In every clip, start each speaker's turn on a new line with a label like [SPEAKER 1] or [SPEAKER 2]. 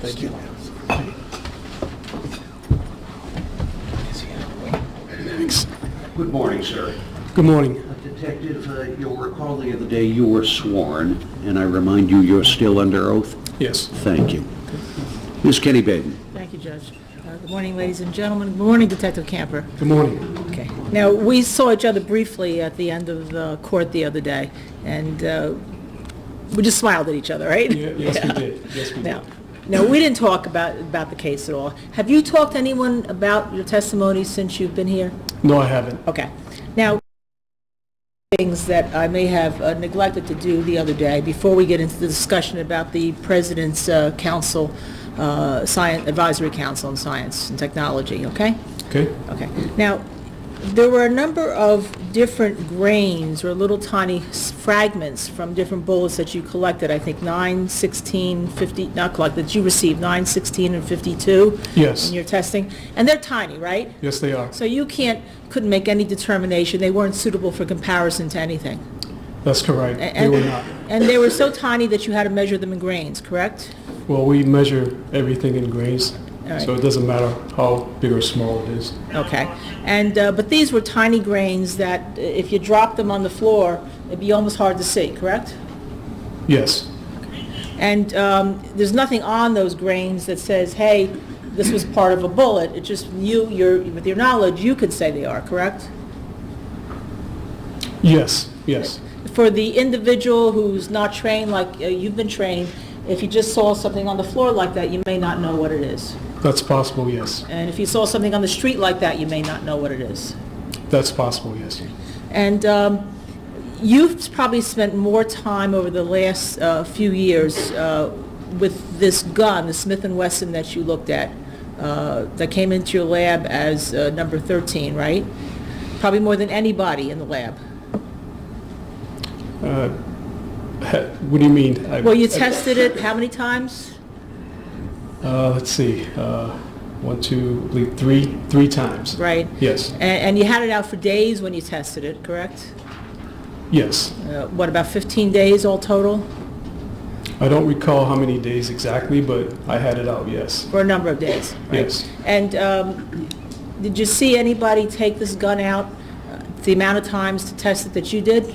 [SPEAKER 1] Thank you. Thanks.
[SPEAKER 2] Good morning, sir.
[SPEAKER 1] Good morning.
[SPEAKER 2] Detective, you'll recall the other day you were sworn, and I remind you you're still under oath?
[SPEAKER 1] Yes.
[SPEAKER 2] Thank you. Ms. Kenny Baden.
[SPEAKER 3] Thank you, Judge. Good morning, ladies and gentlemen. Good morning, Detective Camper.
[SPEAKER 1] Good morning.
[SPEAKER 3] Okay. Now, we saw each other briefly at the end of the court the other day, and we just smiled at each other, right?
[SPEAKER 1] Yeah, yes, we did. Yes, we did.
[SPEAKER 3] Now, we didn't talk about the case at all. Have you talked to anyone about your testimony since you've been here?
[SPEAKER 1] No, I haven't.
[SPEAKER 3] Okay. Now, things that I may have neglected to do the other day before we get into the discussion about the President's Council, Science Advisory Council on Science and Technology, okay?
[SPEAKER 1] Okay.
[SPEAKER 3] Okay. Now, there were a number of different grains or little tiny fragments from different bullets that you collected, I think 9, 16, 50, not collected, that you received 9, 16, and 52
[SPEAKER 1] Yes.
[SPEAKER 3] in your testing. And they're tiny, right?
[SPEAKER 1] Yes, they are.
[SPEAKER 3] So you couldn't make any determination. They weren't suitable for comparison to anything.
[SPEAKER 1] That's correct. They were not.
[SPEAKER 3] And they were so tiny that you had to measure them in grains, correct?
[SPEAKER 1] Well, we measure everything in grains,
[SPEAKER 3] right.
[SPEAKER 1] so it doesn't matter how big or small it is.
[SPEAKER 3] Okay. And but these were tiny grains that if you dropped them on the floor, it'd be almost hard to see, correct?
[SPEAKER 1] Yes.
[SPEAKER 3] And there's nothing on those grains that says, hey, this was part of a bullet. It's just with your knowledge, you could say they are, correct?
[SPEAKER 1] Yes. Yes.
[SPEAKER 3] For the individual who's not trained like you've been trained, if you just saw something on the floor like that, you may not know what it is.
[SPEAKER 1] That's possible, yes.
[SPEAKER 3] And if you saw something on the street like that, you may not know what it is.
[SPEAKER 1] That's possible, yes.
[SPEAKER 3] And you've probably spent more time over the last few years with this gun, the Smith & Wesson that you looked at, that came into your lab as number 13, right? Probably more than anybody in the lab.
[SPEAKER 1] What do you mean?
[SPEAKER 3] Well, you tested it how many times?
[SPEAKER 1] Let's see. 1, 2, I believe three times.
[SPEAKER 3] Right.
[SPEAKER 1] Yes.
[SPEAKER 3] And you had it out for days when you tested it, correct?
[SPEAKER 1] Yes.
[SPEAKER 3] What, about 15 days all total?
[SPEAKER 1] I don't recall how many days exactly, but I had it out, yes.
[SPEAKER 3] For a number of days, right?
[SPEAKER 1] Yes.
[SPEAKER 3] And did you see anybody take this gun out the amount of times to test it that you did?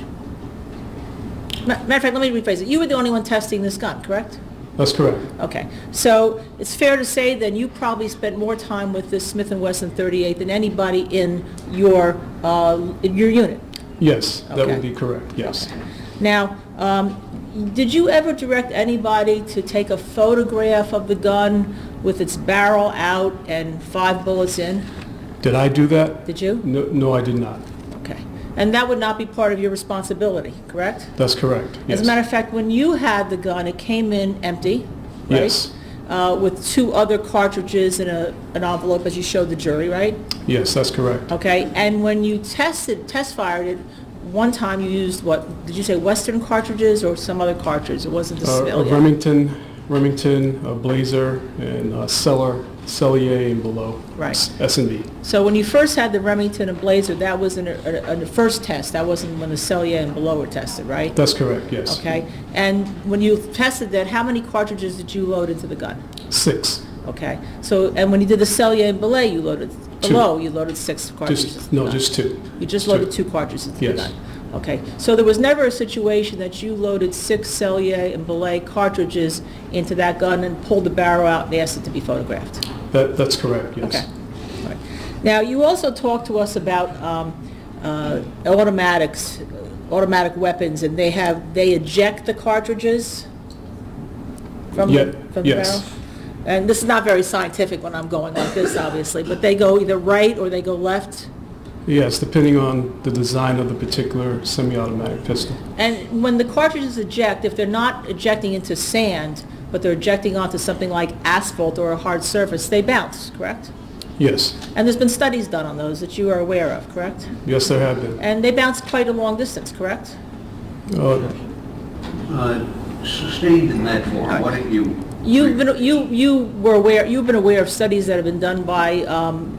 [SPEAKER 3] Matter of fact, let me rephrase it. You were the only one testing this gun, correct?
[SPEAKER 1] That's correct.
[SPEAKER 3] Okay. So it's fair to say then you probably spent more time with this Smith & Wesson 38 than anybody in your unit.
[SPEAKER 1] Yes, that
[SPEAKER 3] Okay.
[SPEAKER 1] would be correct, yes.
[SPEAKER 3] Okay. Now, did you ever direct anybody to take a photograph of the gun with its barrel out and 5 bullets in?
[SPEAKER 1] Did I do that?
[SPEAKER 3] Did you?
[SPEAKER 1] No, I did not.
[SPEAKER 3] Okay. And that would not be part of your responsibility, correct?
[SPEAKER 1] That's correct, yes.
[SPEAKER 3] As a matter of fact, when you had the gun, it came in empty, right?
[SPEAKER 1] Yes.
[SPEAKER 3] With 2 other cartridges in an envelope, as you showed the jury, right?
[SPEAKER 1] Yes, that's correct.
[SPEAKER 3] Okay. And when you test fired it, one time you used what? Did you say Western cartridges or some other cartridge? It wasn't the
[SPEAKER 1] A Remington, a Blazer, and a Cellier and below.
[SPEAKER 3] Right.
[SPEAKER 1] S&B.
[SPEAKER 3] So when you first had the Remington and Blazer, that was in the first test. That wasn't when the Cellier and below were tested, right?
[SPEAKER 1] That's correct, yes.
[SPEAKER 3] Okay. And when you tested that, how many cartridges did you load into the gun?
[SPEAKER 1] 6.
[SPEAKER 3] Okay. So, and when you did the Cellier and Belay, you loaded
[SPEAKER 1] 2.
[SPEAKER 3] below. You loaded 6 cartridges.
[SPEAKER 1] Just 2.
[SPEAKER 3] You just loaded 2 cartridges into the
[SPEAKER 1] Yes.
[SPEAKER 3] gun. Okay. So there was never a situation that you loaded 6 Cellier and Belay cartridges into that gun and pulled the barrel out and asked it to be photographed.
[SPEAKER 1] That's correct, yes.
[SPEAKER 3] Okay. All right. Now, you also talked to us about automatic weapons, and they eject the cartridges from the
[SPEAKER 1] Yes.
[SPEAKER 3] barrel? And this is not very scientific when I'm going like this, obviously, but they go either right or they go left?
[SPEAKER 1] Yes, depending on the design of the particular semi-automatic pistol.
[SPEAKER 3] And when the cartridges eject, if they're not ejecting into sand, but they're ejecting onto something like asphalt or a hard surface, they bounce, correct?
[SPEAKER 1] Yes.
[SPEAKER 3] And there's been studies done on those that you are aware of, correct?
[SPEAKER 1] Yes, there have been.
[SPEAKER 3] And they bounce quite a long distance, correct?
[SPEAKER 2] Sustained in that form, what did you...
[SPEAKER 3] You've been aware of studies that have been done by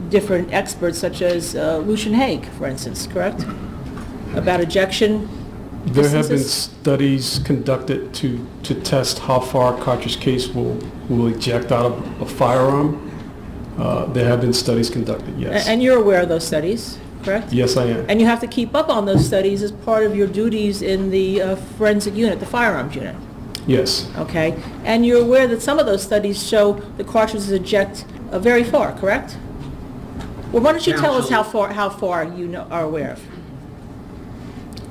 [SPEAKER 3] different experts, such as Lucian Haig, for instance, correct? About ejection
[SPEAKER 1] There have been
[SPEAKER 3] distances?
[SPEAKER 1] studies conducted to test how far a cartridge case will eject out of a firearm. There have been studies conducted, yes.
[SPEAKER 3] And you're aware of those studies, correct?
[SPEAKER 1] Yes, I am.
[SPEAKER 3] And you have to keep up on those studies as part of your duties in the forensic unit, the firearms unit,
[SPEAKER 1] Yes,
[SPEAKER 3] okay? And you're aware that some of those studies show the cartridges eject very far, correct? Well, why don't you tell us how far you are aware of?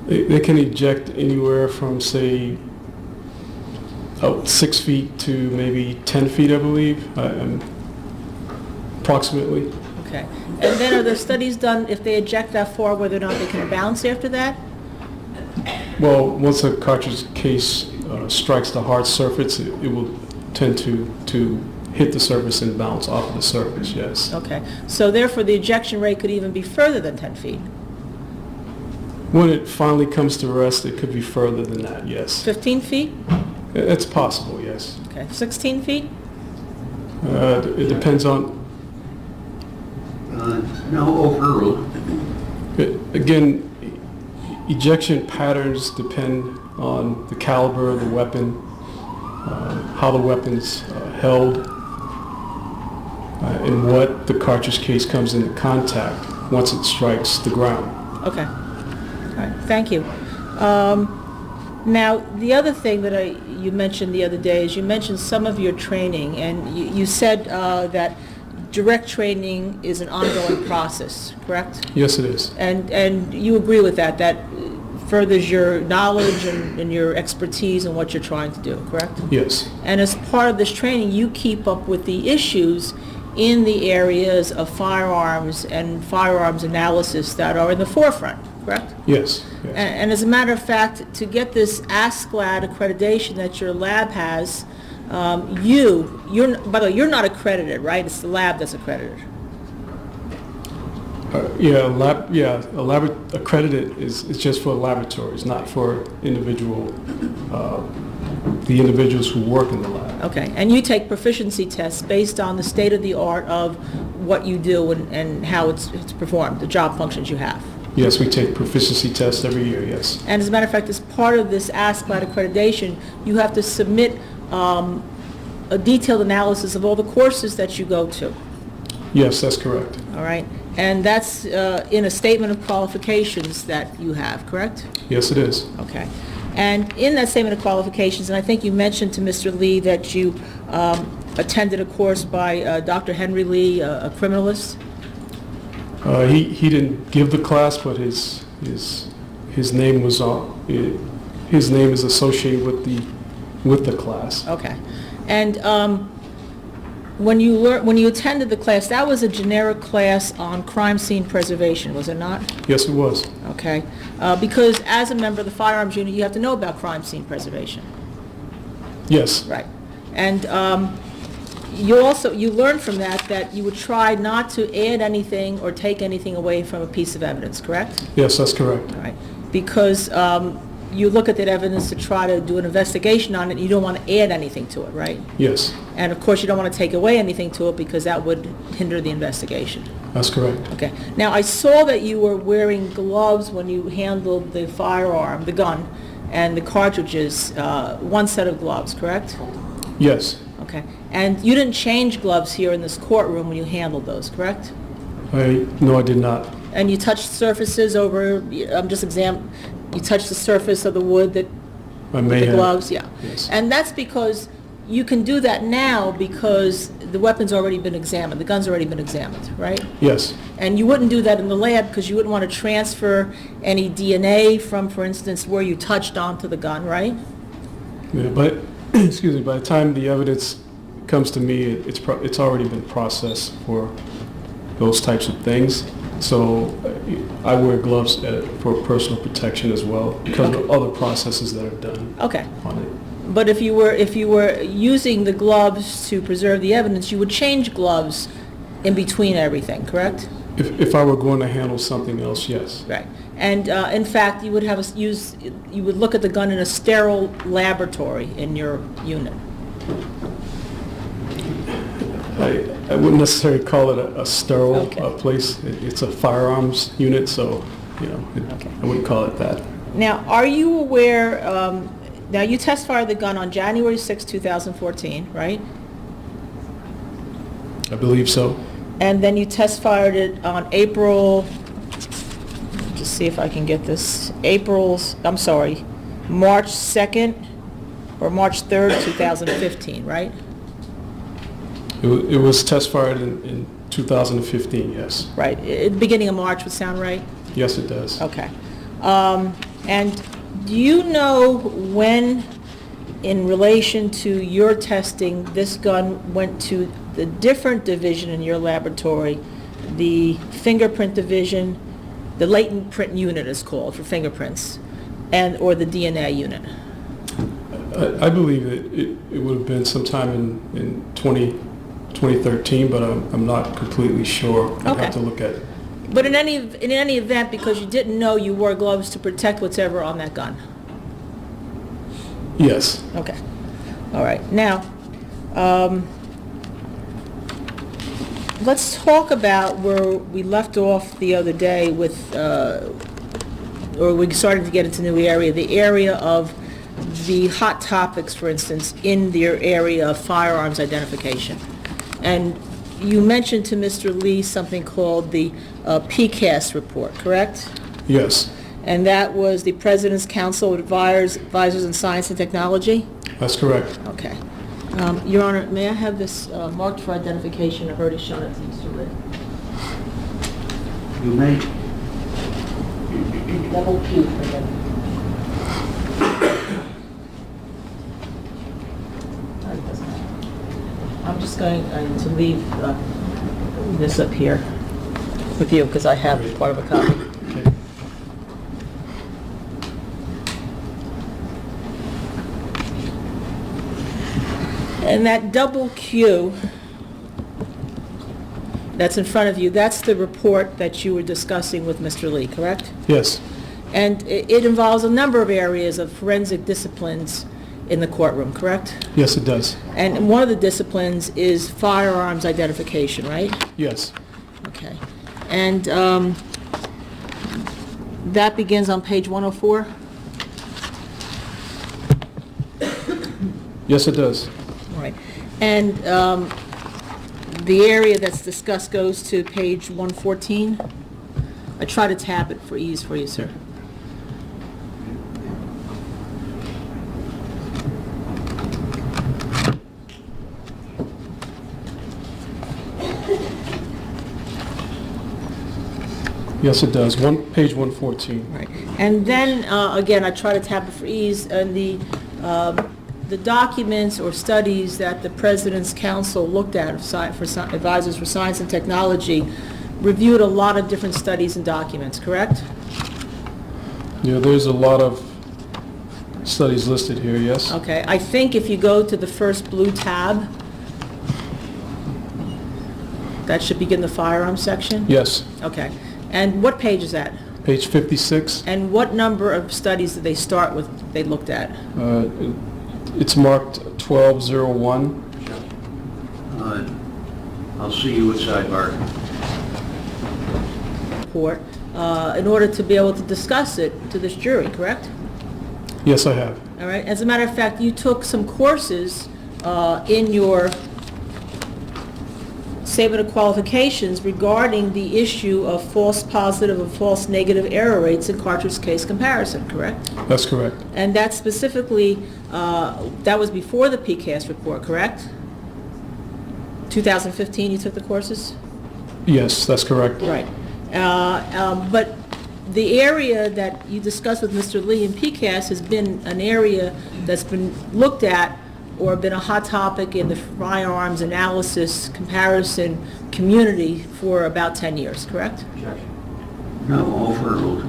[SPEAKER 1] they can eject anywhere from, say, 6 feet to maybe 10 feet, I believe, approximately.
[SPEAKER 3] Okay. And then are there studies done if they eject that far, whether or not they can bounce after that?
[SPEAKER 1] Well, once a cartridge case strikes the hard surface, it will tend to hit the surface and bounce off of the surface, yes.
[SPEAKER 3] Okay. So therefore, the ejection rate could even be further than 10 feet?
[SPEAKER 1] When it finally comes to rest, it could be further than that, yes.
[SPEAKER 3] 15 feet?
[SPEAKER 1] It's possible, yes.
[SPEAKER 3] Okay. 16 feet?
[SPEAKER 1] It depends on,
[SPEAKER 2] No, overruled.
[SPEAKER 1] again, ejection patterns depend on the caliber of the weapon, how the weapon's held, and what the cartridge case comes into contact once it strikes the ground.
[SPEAKER 3] Okay. All right, thank you. Now, the other thing that you mentioned the other day is you mentioned some of your training, and you said that direct training is an ongoing process, correct?
[SPEAKER 1] Yes, it is.
[SPEAKER 3] And you agree with that furthers your knowledge and your expertise in what you're trying to do, correct?
[SPEAKER 1] Yes.
[SPEAKER 3] And as part of this training, you keep up with the issues in the areas of firearms and firearms analysis that are in the forefront, correct?
[SPEAKER 1] Yes. Yes.
[SPEAKER 3] And as a matter of fact, to get this ASCLD accreditation that your lab has, you're, by the way, you're not accredited, right? It's the lab that's accredited.
[SPEAKER 1] A lab accredited is just for laboratories, not for the individuals who work in the lab.
[SPEAKER 3] Okay, and you take proficiency tests based on the state-of-the-art of what you do and how it's performed, the job functions you have.
[SPEAKER 1] Yes, we take proficiency tests every year, yes.
[SPEAKER 3] And as a matter of fact, as part of this ASCLD accreditation, you have to submit a detailed analysis of all the courses that you go to.
[SPEAKER 1] Yes, that's correct.
[SPEAKER 3] All right, and that's in a statement of qualifications that you have, correct?
[SPEAKER 1] Yes, it is.
[SPEAKER 3] Okay. And in that statement of qualifications, and I think you mentioned to Mr. Lee that you attended a course by Dr. Henry Lee, a criminalist.
[SPEAKER 1] He didn't give the class, but his name was his name is associated with the class.
[SPEAKER 3] Okay. And when you attended the class, that was a generic class on crime scene preservation, was it not?
[SPEAKER 1] Yes, it was.
[SPEAKER 3] Okay. Because as a member of the firearms unit, you have to know about crime scene preservation.
[SPEAKER 1] Yes.
[SPEAKER 3] Right. And you learned from that you would try not to add anything or take anything away from a piece of evidence, correct?
[SPEAKER 1] Yes, that's correct.
[SPEAKER 3] All right. Because you look at that evidence to try to do an investigation on it, and you don't want to add anything to it, right?
[SPEAKER 1] Yes,
[SPEAKER 3] And of course, you don't want to take away anything to it because that would hinder the investigation.
[SPEAKER 1] that's correct.
[SPEAKER 3] Okay. Now, I saw that you were wearing gloves when you handled the firearm, the gun, and the cartridges, one set of gloves, correct?
[SPEAKER 1] Yes.
[SPEAKER 3] Okay. And you didn't change gloves here in this courtroom when you handled those, correct?
[SPEAKER 1] No, I did not.
[SPEAKER 3] And you touched surfaces over, you touched the surface of the wood that,
[SPEAKER 1] I
[SPEAKER 3] with
[SPEAKER 1] may
[SPEAKER 3] the
[SPEAKER 1] have.
[SPEAKER 3] gloves, yeah.
[SPEAKER 1] Yes.
[SPEAKER 3] And that's because you can do that now because the weapon's already been examined, the gun's already been examined, right?
[SPEAKER 1] Yes.
[SPEAKER 3] And you wouldn't do that in the lab because you wouldn't want to transfer any DNA from, for instance, where you touched onto the gun, right?
[SPEAKER 1] Yeah, but excuse me. By the time the evidence comes to me, it's already been processed for those types of things. So I wear gloves for personal protection as well because of other processes that are done
[SPEAKER 3] Okay.
[SPEAKER 1] on it.
[SPEAKER 3] But if you were using the gloves to preserve the evidence, you would change gloves in between everything, correct?
[SPEAKER 1] If I were going to handle something else, yes.
[SPEAKER 3] Right. And in fact, you would you would look at the gun in a sterile laboratory in your unit.
[SPEAKER 1] I wouldn't necessarily call it a sterile
[SPEAKER 3] Okay.
[SPEAKER 1] place. It's a firearms unit, so I wouldn't call it that.
[SPEAKER 3] Now, are you aware, now you testified the gun on January 6, 2014, right?
[SPEAKER 1] I believe so.
[SPEAKER 3] And then you testified it on April, just see if I can get this, March 2nd or March 3rd, 2015, right?
[SPEAKER 1] It was testified in 2015, yes.
[SPEAKER 3] Right, at the beginning of March would sound right?
[SPEAKER 1] Yes, it does.
[SPEAKER 3] Okay. And do you know when, in relation to your testing, this gun went to the different division in your laboratory, the fingerprint division, the latent print unit is called for fingerprints, or the DNA unit?
[SPEAKER 1] I believe it would have been sometime in 2013, but I'm not completely sure. I'd
[SPEAKER 3] Okay.
[SPEAKER 1] have to look at it.
[SPEAKER 3] But in any event, because you didn't know, you wore gloves to protect whatever on that gun?
[SPEAKER 1] Yes.
[SPEAKER 3] Okay. All right. Now, let's talk about where we left off the other day with, or we started to get into a new area, the area of the hot topics, for instance, in your area of firearms identification. And you mentioned to Mr. Lee something called the PCAST report, correct?
[SPEAKER 1] Yes.
[SPEAKER 3] And that was the President's Council of Advisors in Science and Technology?
[SPEAKER 1] That's correct.
[SPEAKER 3] Okay. Your Honor, may I have this marked for identification? I've already shown it to Mr. Lee.
[SPEAKER 2] You may.
[SPEAKER 3] Double Q for him. I'm just going to leave this up here with you because I have part of a copy.
[SPEAKER 1] Okay.
[SPEAKER 3] And that double Q that's in front of you, that's the report that you were discussing with Mr. Lee, correct?
[SPEAKER 1] Yes.
[SPEAKER 3] And it involves a number of areas of forensic disciplines in the courtroom, correct?
[SPEAKER 1] Yes, it does.
[SPEAKER 3] And one of the disciplines is firearms identification, right?
[SPEAKER 1] Yes.
[SPEAKER 3] Okay. And that begins on page 104?
[SPEAKER 1] Yes, it does.
[SPEAKER 3] All right. And the area that's discussed goes to page 114? I try to tab it for ease for you, sir.
[SPEAKER 1] Yes, it does. Page 114.
[SPEAKER 3] Right. And then, again, I try to tab it for ease, and the documents or studies that the President's Council looked at for Advisors for Science and Technology reviewed a lot of different studies and documents, correct?
[SPEAKER 1] Yeah, there's a lot of studies listed here, yes?
[SPEAKER 3] Okay. I think if you go to the first blue tab, that should begin the firearms section?
[SPEAKER 1] Yes.
[SPEAKER 3] Okay. And what page is that?
[SPEAKER 1] Page 56.
[SPEAKER 3] And what number of studies did they start with, they looked at?
[SPEAKER 1] It's marked 1201.
[SPEAKER 2] I'll see you at sidebar.
[SPEAKER 3] Report, in order to be able to discuss it to this jury, correct?
[SPEAKER 1] Yes, I have.
[SPEAKER 3] All right. As a matter of fact, you took some courses in your statement of qualifications regarding the issue of false positive and false negative error rates in cartridge case comparison, correct?
[SPEAKER 1] That's correct.
[SPEAKER 3] And that specifically, that was before the PCAST report, correct? 2015 you took the courses?
[SPEAKER 1] Yes, that's correct.
[SPEAKER 3] Right. But the area that you discussed with Mr. Lee in PCAST has been an area that's been looked at or been a hot topic in the firearms analysis comparison community for about 10 years, correct?
[SPEAKER 2] No, overruled.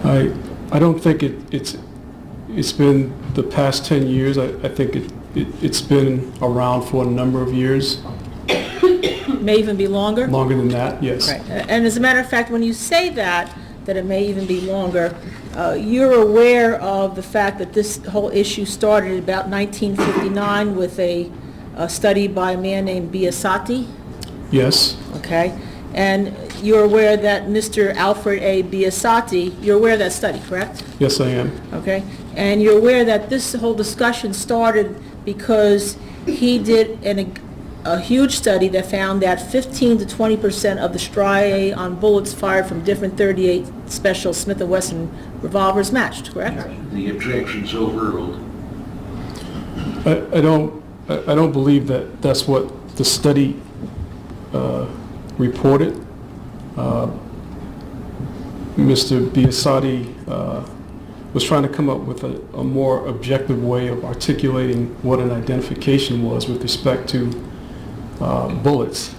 [SPEAKER 1] I don't think it's been the past 10 years. I think it's been around for a number of years.
[SPEAKER 3] May even be longer?
[SPEAKER 1] Longer than that, yes.
[SPEAKER 3] Right. And as a matter of fact, when you say that it may even be longer, you're aware of the fact that this whole issue started about 1959 with a study by a man named Biasati?
[SPEAKER 1] Yes.
[SPEAKER 3] Okay. And you're aware that Mr. Alfred A. Biasotti, you're aware of that study, correct?
[SPEAKER 1] Yes, I am.
[SPEAKER 3] Okay? And you're aware that this whole discussion started because he did a huge study that found that 15 to 20% of the striae on bullets fired from different .38 special Smith & Wesson revolvers matched, correct?
[SPEAKER 2] The objection's overruled.
[SPEAKER 1] I don't believe that that's what the study reported. Mr. Biasotti was trying to come up with a more objective way of articulating what an identification was with respect to bullets.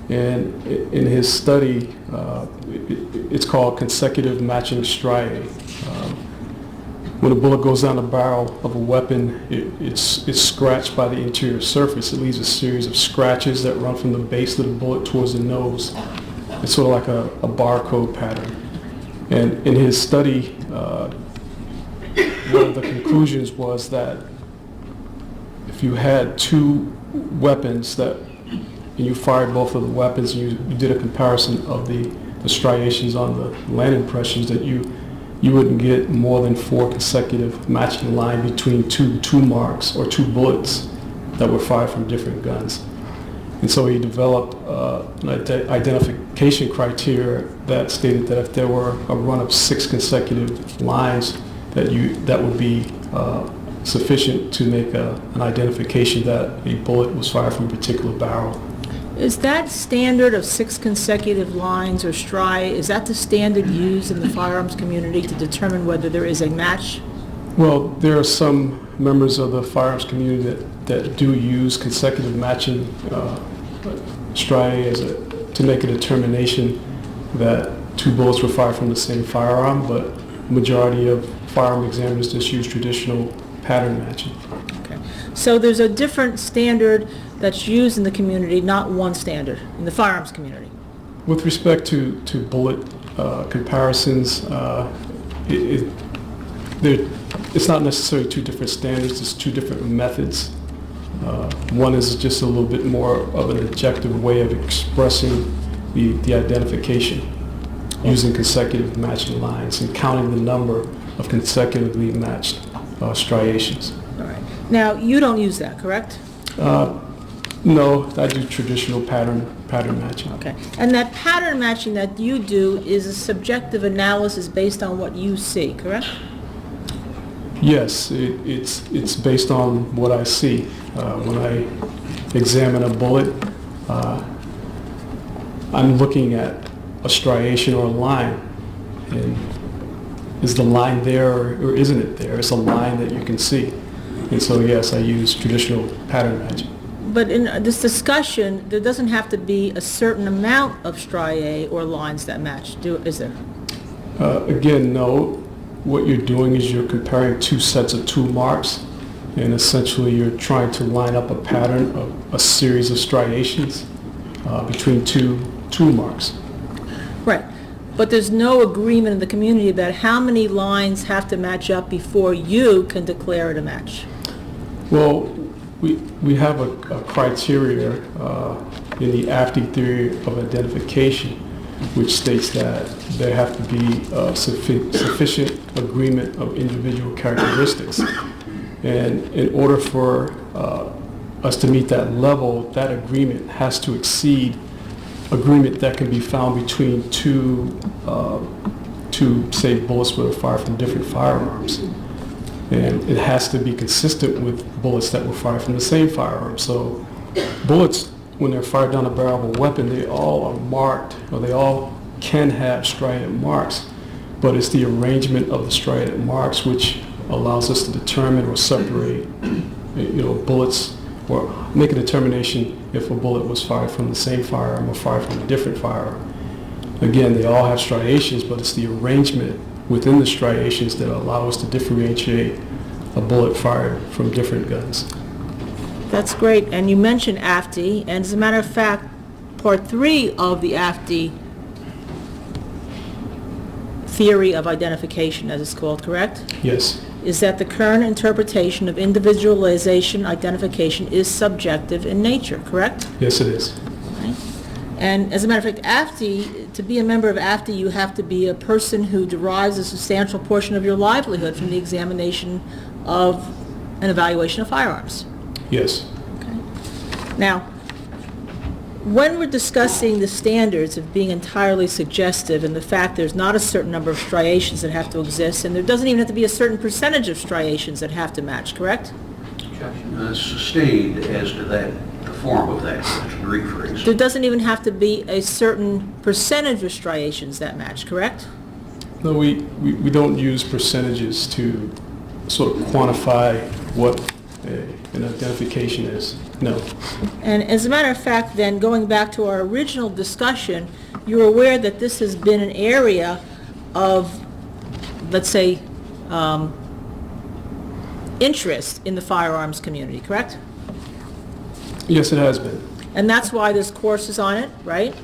[SPEAKER 1] And in his study, it's called consecutive matching striae. When a bullet goes down the barrel of a weapon, it's scratched by the interior surface. It leaves a series of scratches that run from the base of the bullet towards the nose. It's sort of like a barcode pattern. And in his study, one of the conclusions was that if you had two weapons and you fired both of the weapons and you did a comparison of the striations on the land impressions, that you wouldn't get more than 4 consecutive matching line between two marks or two bullets that were fired from different guns. And so he developed an identification criteria that stated that if there were a run of 6 consecutive lines, that would be sufficient to make an identification that a bullet was fired from a particular barrel.
[SPEAKER 3] Is that standard of 6 consecutive lines or striae, is that the standard used in the firearms community to determine whether there is a match?
[SPEAKER 1] Well, there are some members of the firearms community that do use consecutive matching striae to make a determination that 2 bullets were fired from the same firearm, but the majority of firearm examiners just use traditional pattern matching.
[SPEAKER 3] Okay. So there's a different standard that's used in the community, not one standard in the firearms community.
[SPEAKER 1] With respect to bullet comparisons, it's not necessarily 2 different standards, it's 2 different methods. One is just a little bit more of an objective way of expressing the identification using consecutive matching lines and counting the number of consecutively matched striations.
[SPEAKER 3] All right. Now, you don't use that, correct?
[SPEAKER 1] No, I do traditional pattern matching.
[SPEAKER 3] Okay. And that pattern matching that you do is a subjective analysis based on what you see, correct?
[SPEAKER 1] Yes, it's based on what I see. When I examine a bullet, I'm looking at a striation or a line, and is the line there or isn't it there? It's a line that you can see. And so yes, I use traditional pattern matching.
[SPEAKER 3] But in this discussion, there doesn't have to be a certain amount of striae or lines that match, is there?
[SPEAKER 1] Again, no. What you're doing is you're comparing 2 sets of 2 marks, and essentially you're trying to line up a pattern of a series of striations between two marks.
[SPEAKER 3] Right. But there's no agreement in the community about how many lines have to match up before you can declare it a match.
[SPEAKER 1] Well, we have a criteria in the AFTI theory of identification, which states that there have to be sufficient agreement of individual characteristics. And in order for us to meet that level, that agreement has to exceed agreement that can be found between two say, bullets that were fired from different firearms. And it has to be consistent with bullets that were fired from the same firearm. So bullets, when they're fired down the barrel of a weapon, they all are marked, or they all can have striated marks, but it's the arrangement of the striated marks which allows us to determine or separate, bullets, or make a determination if a bullet was fired from the same firearm or fired from a different firearm. Again, they all have striations, but it's the arrangement within the striations that allow us to differentiate a bullet fired from different guns.
[SPEAKER 3] That's great. And you mentioned AFTI, and as a matter of fact, Part 3 of the AFTI theory of identification, as it's called, correct?
[SPEAKER 1] Yes.
[SPEAKER 3] Is that the current interpretation of individualization identification is subjective in nature, correct?
[SPEAKER 1] Yes, it is.
[SPEAKER 3] Right. And as a matter of fact, AFTI, to be a member of AFTI, you have to be a person who derives a substantial portion of your livelihood from the examination of an evaluation of firearms.
[SPEAKER 1] Yes.
[SPEAKER 3] Okay. Now, when we're discussing the standards of being entirely suggestive and the fact there's not a certain number of striations that have to exist, and there doesn't even have to be a certain percentage of striations that have to match, correct?
[SPEAKER 2] Sustained as to that, the form of that, the rephrase.
[SPEAKER 3] There doesn't even have to be a certain percentage of striations that match, correct?
[SPEAKER 1] No, we don't use percentages to sort of quantify what an identification is. No.
[SPEAKER 3] And as a matter of fact, then, going back to our original discussion, you're aware that this has been an area of, let's say, interest in the firearms community, correct?
[SPEAKER 1] Yes, it has been.
[SPEAKER 3] And that's why there's courses on it, right?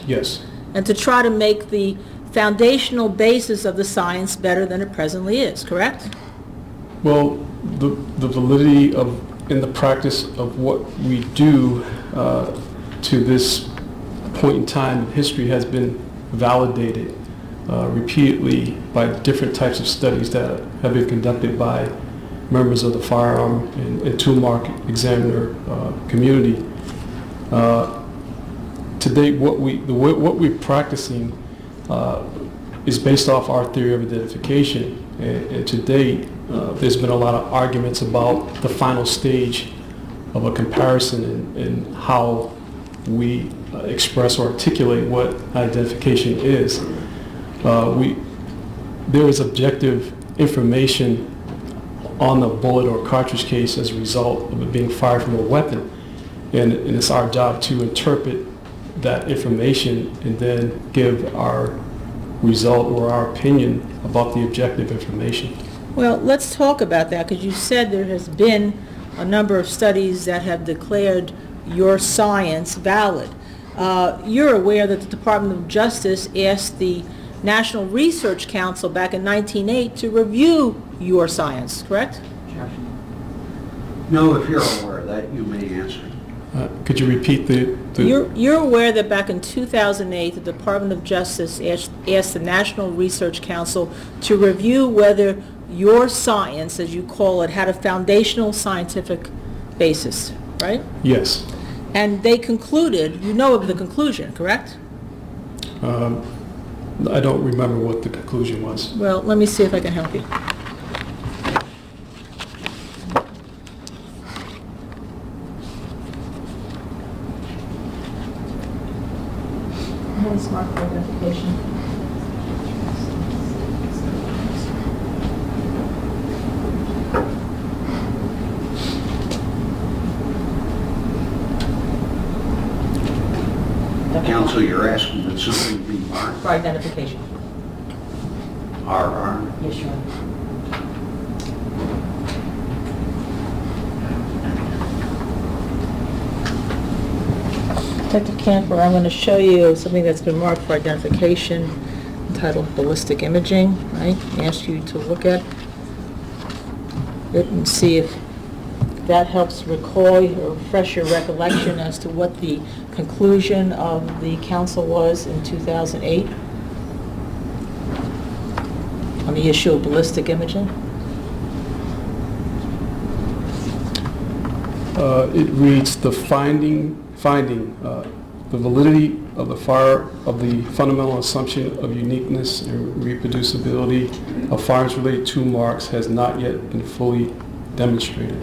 [SPEAKER 1] Yes.
[SPEAKER 3] And to try to make the foundational basis of the science better than it presently is, correct?
[SPEAKER 1] Well, the validity of in the practice of what we do to this point in time in history has been validated repeatedly by different types of studies that have been conducted by members of the firearm and tool mark examiner community. To date, what we're practicing is based off our theory of identification, and to date, there's been a lot of arguments about the final stage of a comparison and how we express or articulate what identification is. There is objective information on the bullet or cartridge case as a result of it being fired from a weapon, and it's our job to interpret that information and then give our result or our opinion about the objective information.
[SPEAKER 3] Well, let's talk about that, because you said there has been a number of studies that have declared your science valid. You're aware that the Department of Justice asked the National Research Council back in 1908 to review your science, correct?
[SPEAKER 2] No, if you're aware of that, you may answer.
[SPEAKER 1] Could you repeat the
[SPEAKER 3] You're aware that back in 2008, the Department of Justice asked the National Research Council to review whether your science, as you call it, had a foundational scientific basis, right?
[SPEAKER 1] Yes.
[SPEAKER 3] And they concluded, you know of the conclusion, correct?
[SPEAKER 1] I don't remember what the conclusion was.
[SPEAKER 3] Well, let me see if I can help you. Smart identification.
[SPEAKER 2] Counsel, you're asking that something be marked?
[SPEAKER 3] For identification.
[SPEAKER 2] RR?
[SPEAKER 3] Yes, Your Honor. Detective Camper, I'm going to show you something that's been marked for identification entitled ballistic imaging, right? I asked you to look at it and see if that helps recall or refresh your recollection as to what the conclusion of the council was in 2008 on the issue of ballistic imaging.
[SPEAKER 1] It reads the finding the validity of the fundamental assumption of uniqueness and reproducibility of firearms-related tool marks has not yet been fully demonstrated.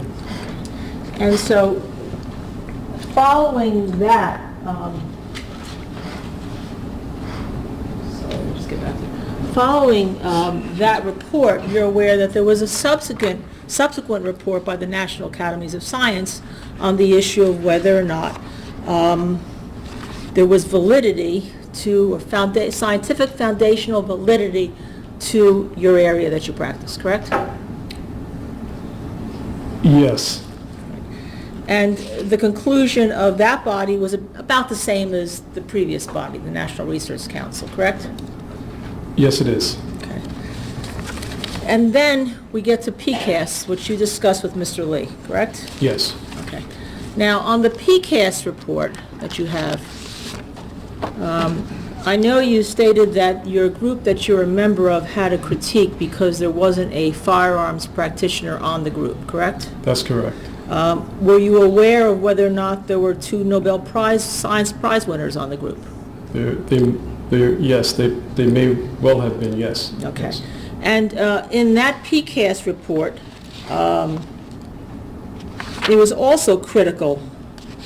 [SPEAKER 3] And so, following that, following that report, you're aware that there was a subsequent report by the National Academies of Science on the issue of whether or not there was validity to scientific foundational validity to your area that you practice, correct?
[SPEAKER 1] Yes.
[SPEAKER 3] And the conclusion of that body was about the same as the previous body, the National Research Council, correct?
[SPEAKER 1] Yes, it is.
[SPEAKER 3] Okay. And then we get to PCAST, which you discussed with Mr. Lee, correct?
[SPEAKER 1] Yes.
[SPEAKER 3] Okay. Now, on the PCAST report that you have, I know you stated that your group that you're a member of had a critique because there wasn't a firearms practitioner on the group, correct?
[SPEAKER 1] That's correct.
[SPEAKER 3] Were you aware of whether or not there were 2 Nobel Science Prize winners on the group?
[SPEAKER 1] Yes, they may well have been, yes.
[SPEAKER 3] Okay.
[SPEAKER 1] Yes.
[SPEAKER 3] And in that PCAST report, it was also critical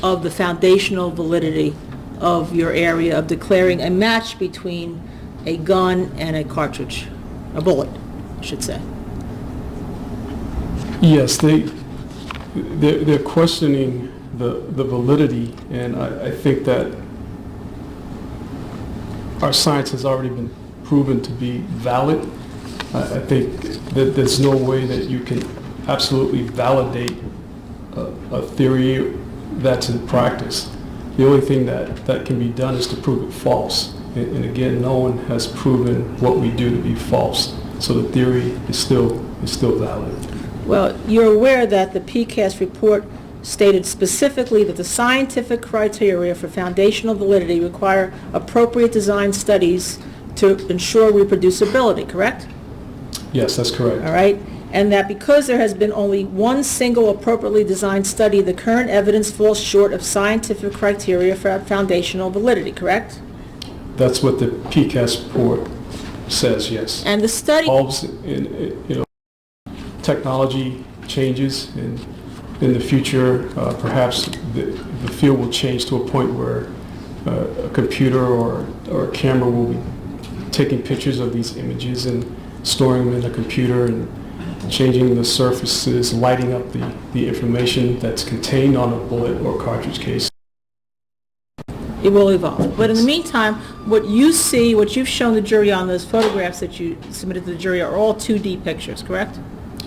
[SPEAKER 3] of the foundational validity of your area of declaring a match between a gun and a cartridge, a bullet, I should say.
[SPEAKER 1] Yes, they're questioning the validity, and I think that our science has already been proven to be valid. I think that there's no way that you can absolutely validate a theory that's in practice. The only thing that can be done is to prove it false. And again, no one has proven what we do to be false. So the theory is still valid.
[SPEAKER 3] Well, you're aware that the PCAST report stated specifically that the scientific criteria for foundational validity require appropriate design studies to ensure reproducibility, correct?
[SPEAKER 1] Yes, that's correct.
[SPEAKER 3] All right? And that because there has been only one single appropriately designed study, the current evidence falls short of scientific criteria for foundational validity, correct?
[SPEAKER 1] That's what the PCAST report says, yes.
[SPEAKER 3] And the study...
[SPEAKER 1] Involves in technology changes, and in the future, perhaps the field will change to a point where a computer or a camera will be taking pictures of these images and storing them in a computer and changing the surfaces, lighting up the information that's contained on a bullet or cartridge case.
[SPEAKER 3] It will evolve. But in the meantime, what you see, what you've shown the jury on those photographs that you submitted to the jury are all 2D pictures, correct?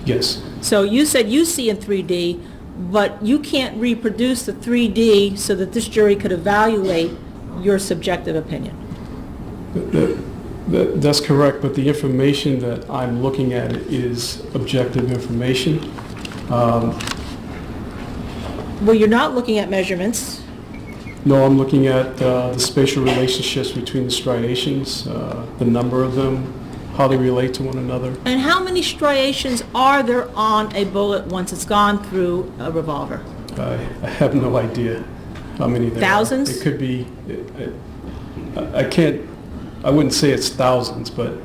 [SPEAKER 1] Yes.
[SPEAKER 3] So you said you see in 3D, but you can't reproduce the 3D so that this jury could evaluate your subjective opinion.
[SPEAKER 1] That's correct, but the information that I'm looking at is objective information.
[SPEAKER 3] Well, you're not looking at measurements.
[SPEAKER 1] No, I'm looking at the spatial relationships between the striations, the number of them, how they relate to one another.
[SPEAKER 3] And how many striations are there on a bullet once it's gone through a revolver?
[SPEAKER 1] I have no idea how many there
[SPEAKER 3] Thousands?
[SPEAKER 1] are. It could be, I wouldn't say it's thousands, but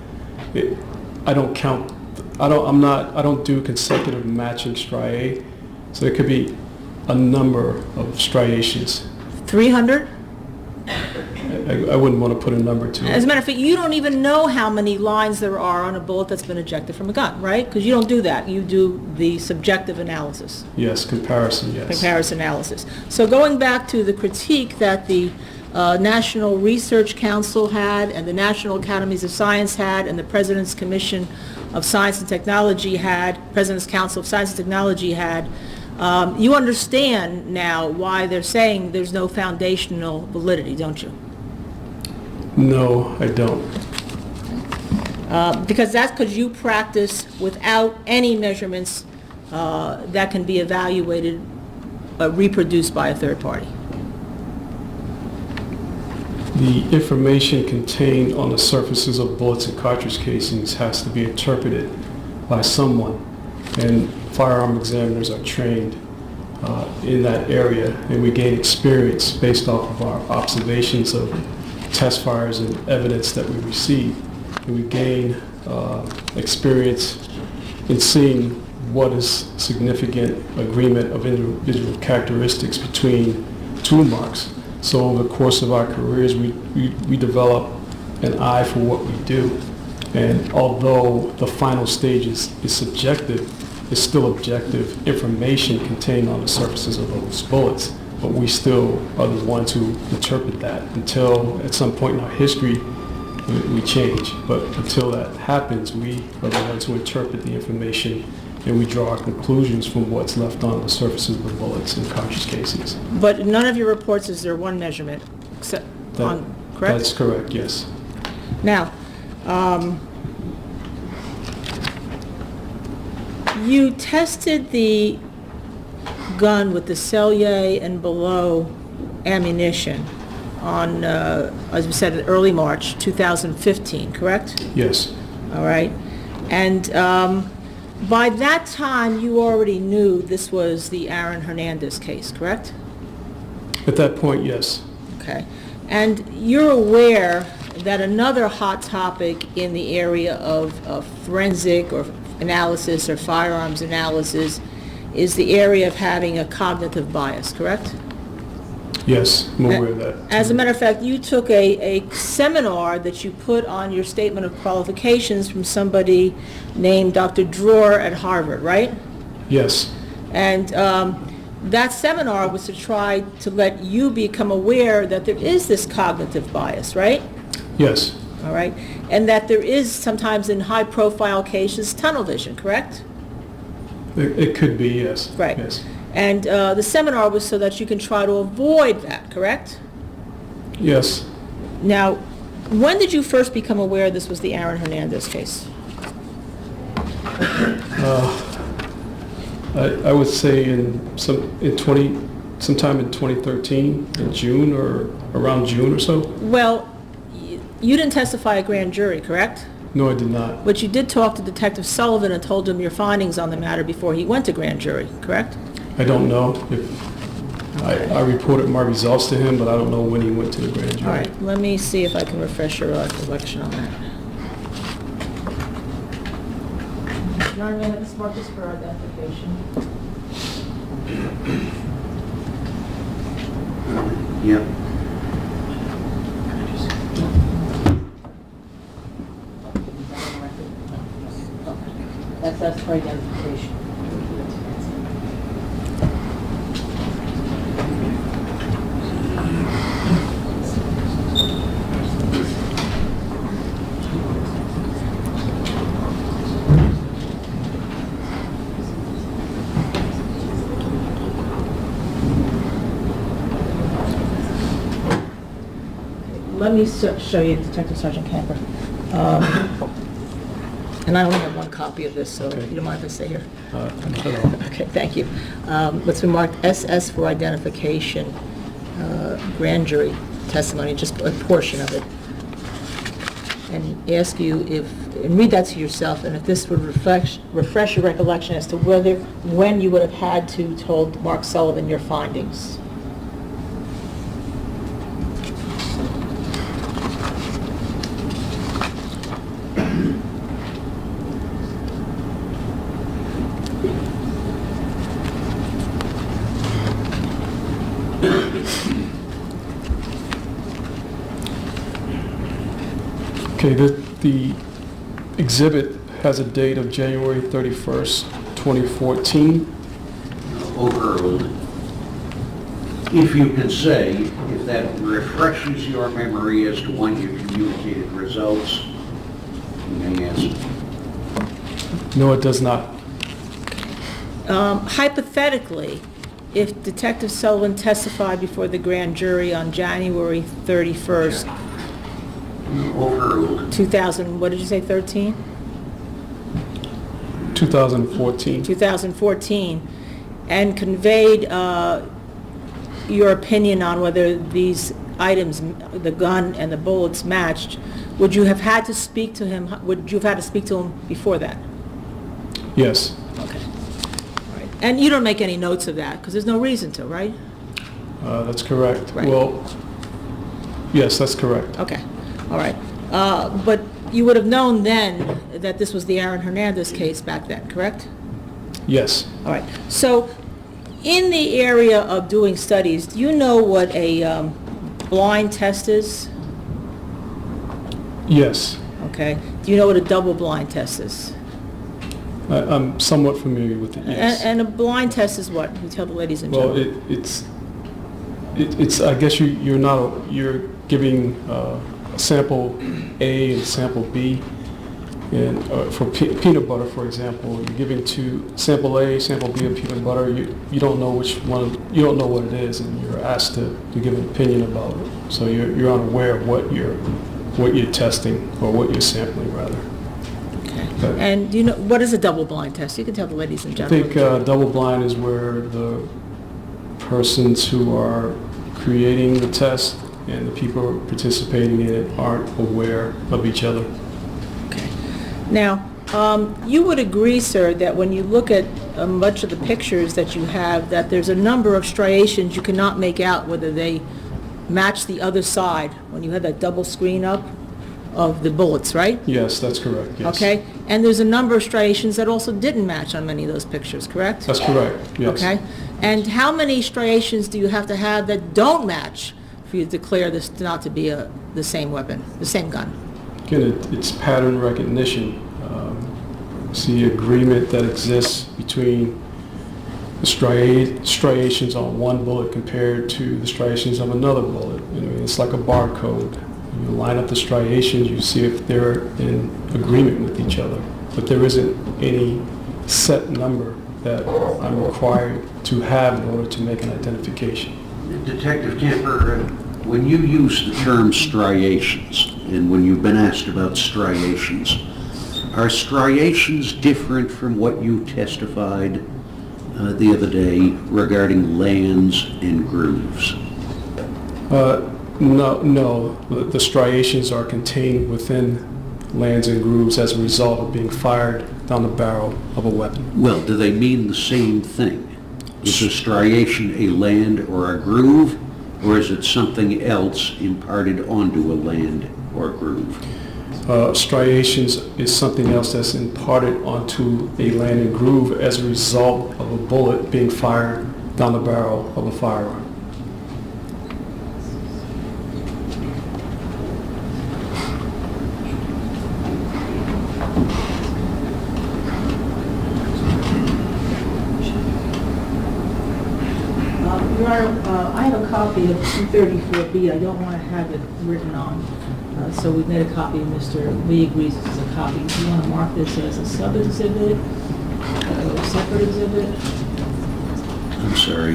[SPEAKER 1] I don't count, I don't do consecutive matching striae, so it could be a number of striations.
[SPEAKER 3] 300?
[SPEAKER 1] I wouldn't want to put a number to it.
[SPEAKER 3] As a matter of fact, you don't even know how many lines there are on a bullet that's been ejected from a gun, right? Because you don't do that. You do the subjective analysis.
[SPEAKER 1] Yes, comparison, yes.
[SPEAKER 3] Comparison analysis. So going back to the critique that the National Research Council had, and the National Academies of Science had, and the President's Commission of Science and Technology had, President's Council of Science and Technology had, you understand now why they're saying there's no foundational validity, don't you?
[SPEAKER 1] No, I don't.
[SPEAKER 3] Because that's because you practice without any measurements that can be evaluated, reproduced by a third party.
[SPEAKER 1] The information contained on the surfaces of bullets and cartridge casings has to be interpreted by someone, and firearm examiners are trained in that area, and we gain experience based off of our observations of test fires and evidence that we receive. And we gain experience in seeing what is significant agreement of individual characteristics between tool marks. So over the course of our careers, we develop an eye for what we do. And although the final stage is subjective, it's still objective information contained on the surfaces of those bullets. But we still are the ones who interpret that until at some point in our history we change. But until that happens, we are the ones who interpret the information, and we draw our conclusions from what's left on the surfaces of the bullets and cartridge casings.
[SPEAKER 3] But in none of your reports is there one measurement, except on, correct?
[SPEAKER 1] That's correct, yes.
[SPEAKER 3] Now, you tested the gun with the Cellier and below ammunition, on, as we said, in early March 2015, correct?
[SPEAKER 1] Yes.
[SPEAKER 3] All right. And by that time, you already knew this was the Aaron Hernandez case, correct?
[SPEAKER 1] At that point, yes.
[SPEAKER 3] Okay. And you're aware that another hot topic in the area of forensic or analysis or firearms analysis is the area of having a cognitive bias, correct?
[SPEAKER 1] Yes, I'm aware of that.
[SPEAKER 3] As a matter of fact, you took a seminar that you put on your statement of qualifications from somebody named Dr. Dror at Harvard, right?
[SPEAKER 1] Yes.
[SPEAKER 3] And that seminar was to try to let you become aware that there is this cognitive bias, right?
[SPEAKER 1] Yes.
[SPEAKER 3] All right. And that there is sometimes in high-profile cases tunnel vision, correct?
[SPEAKER 1] It could be, yes.
[SPEAKER 3] Right.
[SPEAKER 1] Yes.
[SPEAKER 3] And the seminar was so that you can try to avoid that, correct?
[SPEAKER 1] Yes.
[SPEAKER 3] Now, when did you first become aware this was the Aaron Hernandez case?
[SPEAKER 1] I would say sometime in 2013, in June or around June or so.
[SPEAKER 3] Well, you didn't testify at grand jury, correct?
[SPEAKER 1] No, I did not.
[SPEAKER 3] But you did talk to Detective Sullivan and told him your findings on the matter before he went to grand jury, correct?
[SPEAKER 1] I don't know if I reported my results to him, but I don't know when he went to the grand jury.
[SPEAKER 3] All right, let me see if I can refresh your recollection on that. Your Honor, may I have this mark this for identification?
[SPEAKER 2] Yeah.
[SPEAKER 3] That's for identification. Let me show you Detective Sergeant Camper. And I only have one copy of this, so if you don't mind if I stay here.
[SPEAKER 1] Not at all.
[SPEAKER 3] Okay, thank you. What's been marked SS for identification, grand jury testimony, just a portion of it. And ask you and read that to yourself, and if this would refresh your recollection as to when you would have had to told Mark Sullivan your findings.
[SPEAKER 1] Okay, the exhibit has a date of January 31st, 2014.
[SPEAKER 2] Overruled. If you can say, if that refreshes your memory as to when you communicated results, you may answer.
[SPEAKER 1] No, it does not.
[SPEAKER 3] Hypothetically, if Detective Sullivan testified before the grand jury on January 31st,
[SPEAKER 2] Overruled.
[SPEAKER 3] 2000, what did you say, 13?
[SPEAKER 1] 2014.
[SPEAKER 3] 2014, and conveyed your opinion on whether these items, the gun and the bullets matched, would you have had to speak to him, would you have had to speak to him before that?
[SPEAKER 1] Yes.
[SPEAKER 3] Okay. All right. And you don't make any notes of that, because there's no reason to, right?
[SPEAKER 1] That's correct.
[SPEAKER 3] Right.
[SPEAKER 1] Well, yes, that's correct.
[SPEAKER 3] Okay. All right. But you would have known then that this was the Aaron Hernandez case back then, correct?
[SPEAKER 1] Yes.
[SPEAKER 3] All right. So in the area of doing studies, do you know what a blind test is?
[SPEAKER 1] Yes.
[SPEAKER 3] Okay. Do you know what a double-blind test is?
[SPEAKER 1] I'm somewhat familiar with it, yes.
[SPEAKER 3] And a blind test is what? You tell the ladies and
[SPEAKER 1] Well,
[SPEAKER 3] gentlemen.
[SPEAKER 1] it's I guess you're giving sample A and sample B, and for peanut butter, for example, you're giving sample A, sample B of peanut butter. You don't know which one, you don't know what it is, and you're asked to give an opinion about it. So you're unaware of what you're testing, or what you're sampling rather.
[SPEAKER 3] Okay. And do you know what is a double-blind test? You can tell the ladies and
[SPEAKER 1] I
[SPEAKER 3] gentlemen.
[SPEAKER 1] think double blind is where the persons who are creating the test and the people participating in it aren't aware of each other.
[SPEAKER 3] Okay. Now, you would agree, sir, that when you look at much of the pictures that you have, that there's a number of striations you cannot make out whether they match the other side when you had that double screen up of the bullets, right?
[SPEAKER 1] Yes, that's correct, yes.
[SPEAKER 3] Okay, and there's a number of striations that also didn't match on many of those pictures, correct?
[SPEAKER 1] That's correct, yes.
[SPEAKER 3] Okay, and how many striations do you have to have that don't match for you to declare this not to be the same weapon, the same gun?
[SPEAKER 1] Again, it's pattern recognition. See agreement that exists between the striations on one bullet compared to the striations of another bullet. You know, it's like a barcode. You line up the striations, you see if they're in agreement with each other. But there isn't any set number that I'm required to have in order to make an identification.
[SPEAKER 2] Detective Camper, when you use the term striations, and when you've been asked about striations, are striations different from what you testified the other day regarding lands and grooves?
[SPEAKER 1] No. The striations are contained within lands and grooves as a result of being fired down the barrel of a weapon.
[SPEAKER 2] Well, do they mean the same thing? Is a striation a land or a groove, or is it something else imparted onto a land or groove?
[SPEAKER 1] Striations is something else that's imparted onto a land and groove as a result of a bullet being fired down the barrel of a firearm.
[SPEAKER 3] Your Honor, I have a copy of 234B. I don't want to have it written on. So we've made a copy, and Mr. Lee agrees this is a copy. Do you want to mark this as a sub-exhibit, a separate exhibit?
[SPEAKER 2] I'm sorry,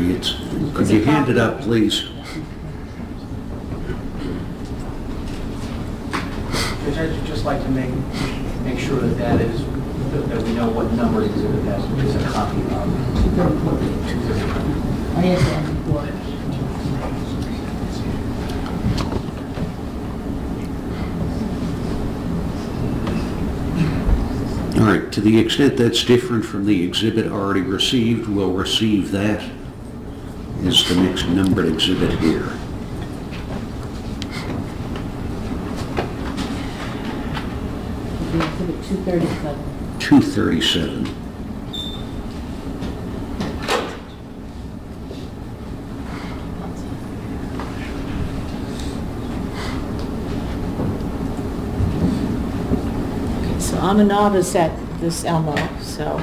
[SPEAKER 2] could you hand it up, please?
[SPEAKER 4] I'd just like to make sure that we know what number exhibit that is a copy of.
[SPEAKER 3] 234. I asked that before.
[SPEAKER 2] All right, to the extent that's different from the exhibit already received, we'll receive that as the next numbered exhibit here.
[SPEAKER 3] Exhibit 237.
[SPEAKER 2] 237.
[SPEAKER 3] So I'm a novice at this Elmo, so.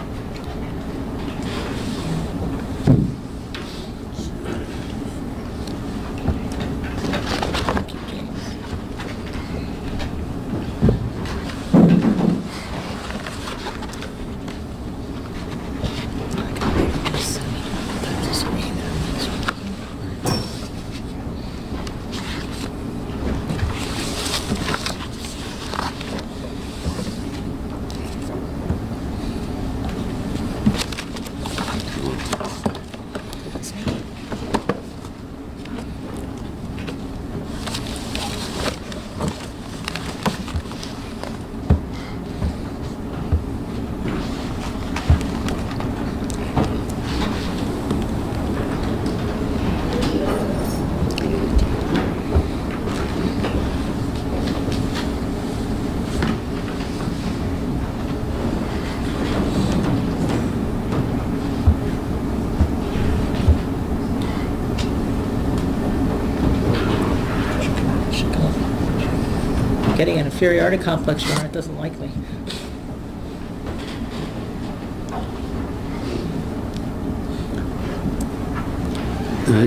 [SPEAKER 3] Getting an inferiority complex, Your Honor, it doesn't like me.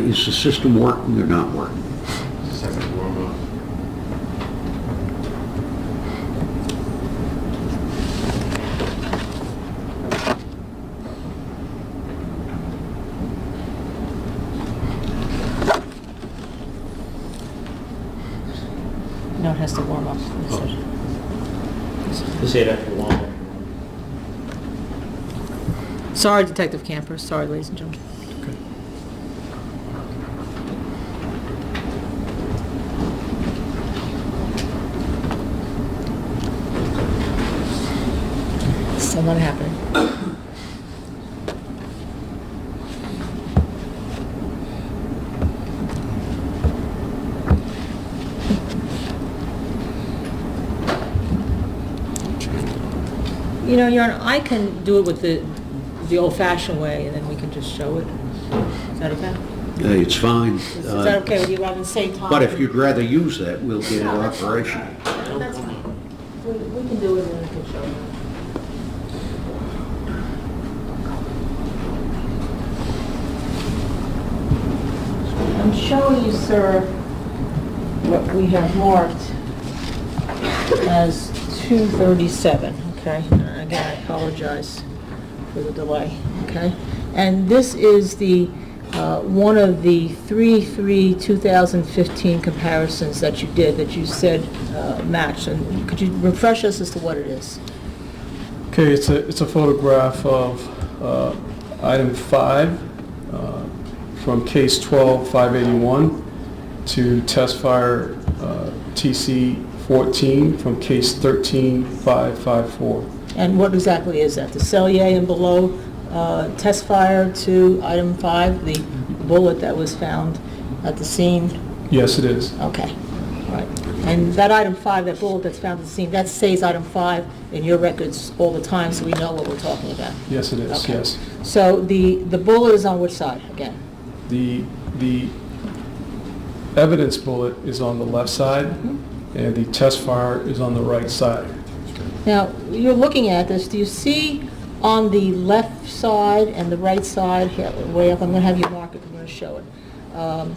[SPEAKER 2] Is the system working or not working?
[SPEAKER 5] Second warm-up.
[SPEAKER 3] No, it has to warm up.
[SPEAKER 4] Just say it after warm-up.
[SPEAKER 3] Sorry, Detective Camper. Sorry, ladies and gentlemen.
[SPEAKER 1] Okay.
[SPEAKER 3] Still not happening. You know, Your Honor, I can do it with the old-fashioned way, and then we can just show it. Is that okay?
[SPEAKER 2] It's fine.
[SPEAKER 3] Is that okay with you, rather than say time?
[SPEAKER 2] But if you'd rather use that, we'll get it operational.
[SPEAKER 3] That's fine. We can do it and then we can show it. I'm showing you, sir, what we have marked as 237, okay? And again, I apologize for the delay, okay? And this is the one of the 2015 comparisons that you did, that you said matched. And could you refresh us as to what it is?
[SPEAKER 1] Okay, it's a photograph of item 5 from case 12-581 to test fire TC 14 from case 13-554.
[SPEAKER 3] And what exactly is that? The Cellier and below test fire to item 5, the bullet that was found at the scene?
[SPEAKER 1] Yes, it is.
[SPEAKER 3] Okay, all right. And that item 5, that bullet that's found at the scene, that stays item 5 in your records all the time, so we know what we're talking about?
[SPEAKER 1] Yes, it is,
[SPEAKER 3] Okay.
[SPEAKER 1] yes.
[SPEAKER 3] So the bullet is on which side, again?
[SPEAKER 1] The evidence bullet is on the left side, and the test fire is on the right side.
[SPEAKER 3] Now, you're looking at this, do you see on the left side and the right side, here, way up, I'm going to have you mark it, I'm going to show it,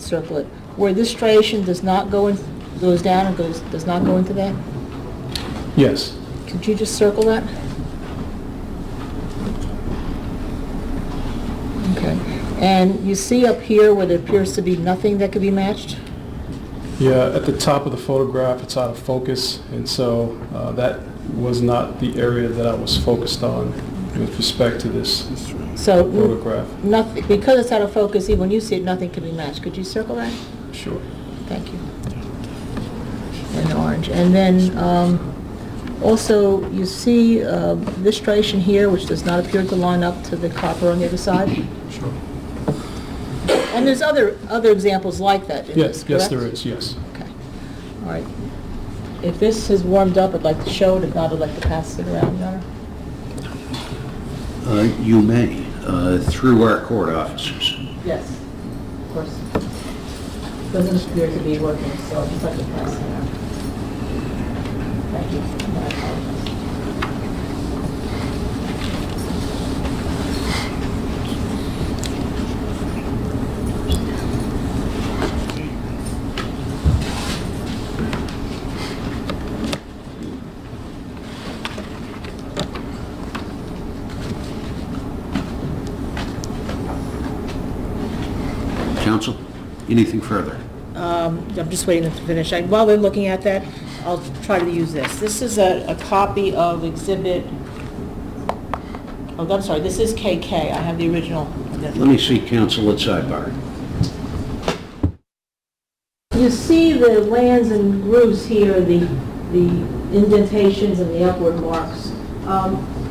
[SPEAKER 3] circle it, where this striation does not go in, goes down and does not go into that?
[SPEAKER 1] Yes.
[SPEAKER 3] Could you just circle that? Okay. And you see up here where there appears to be nothing that could be matched?
[SPEAKER 1] Yeah, at the top of the photograph, it's out of focus, and so that was not the area that I was focused on with respect to this
[SPEAKER 3] So
[SPEAKER 1] photograph.
[SPEAKER 3] nothing, because it's out of focus, even when you see it, nothing can be matched. Could you circle that?
[SPEAKER 1] Sure.
[SPEAKER 3] Thank you. And orange. And then also you see this striation here, which does not appear to line up to the copper on the other side?
[SPEAKER 1] Sure.
[SPEAKER 3] And there's other examples like that in this,
[SPEAKER 1] Yes, yes,
[SPEAKER 3] correct?
[SPEAKER 1] there is, yes.
[SPEAKER 3] Okay. All right. If this has warmed up, I'd like to show it. If not, I'd like to pass it around, Your Honor.
[SPEAKER 2] You may, through our court officers.
[SPEAKER 3] Yes, of course. Doesn't appear to be working, so I'd just like to pass it around. Thank you. I apologize.
[SPEAKER 2] Counsel, anything further?
[SPEAKER 3] I'm just waiting to finish. While they're looking at that, I'll try to use this. This is a copy of exhibit, oh, I'm sorry, this is KK. I have the original.
[SPEAKER 2] Let me see, counsel, at sidebar.
[SPEAKER 3] You see the lands and grooves here, the indentations and the upward marks.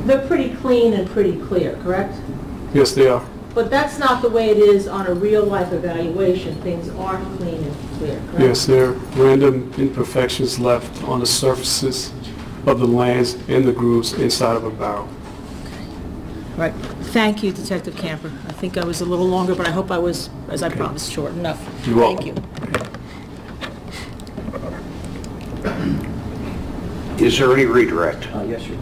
[SPEAKER 3] They're pretty clean and pretty clear, correct?
[SPEAKER 1] Yes, they are.
[SPEAKER 3] But that's not the way it is on a real-life evaluation. Things aren't clean and clear, correct?
[SPEAKER 1] Yes, there are random imperfections left on the surfaces of the lands and the grooves inside of a barrel.
[SPEAKER 3] Right. Thank you, Detective Camper. I think I was a little longer, but I hope I was, as I promised, short enough.
[SPEAKER 1] You're welcome.
[SPEAKER 3] Thank you.
[SPEAKER 2] Is there any redirect?
[SPEAKER 4] Yes, sir.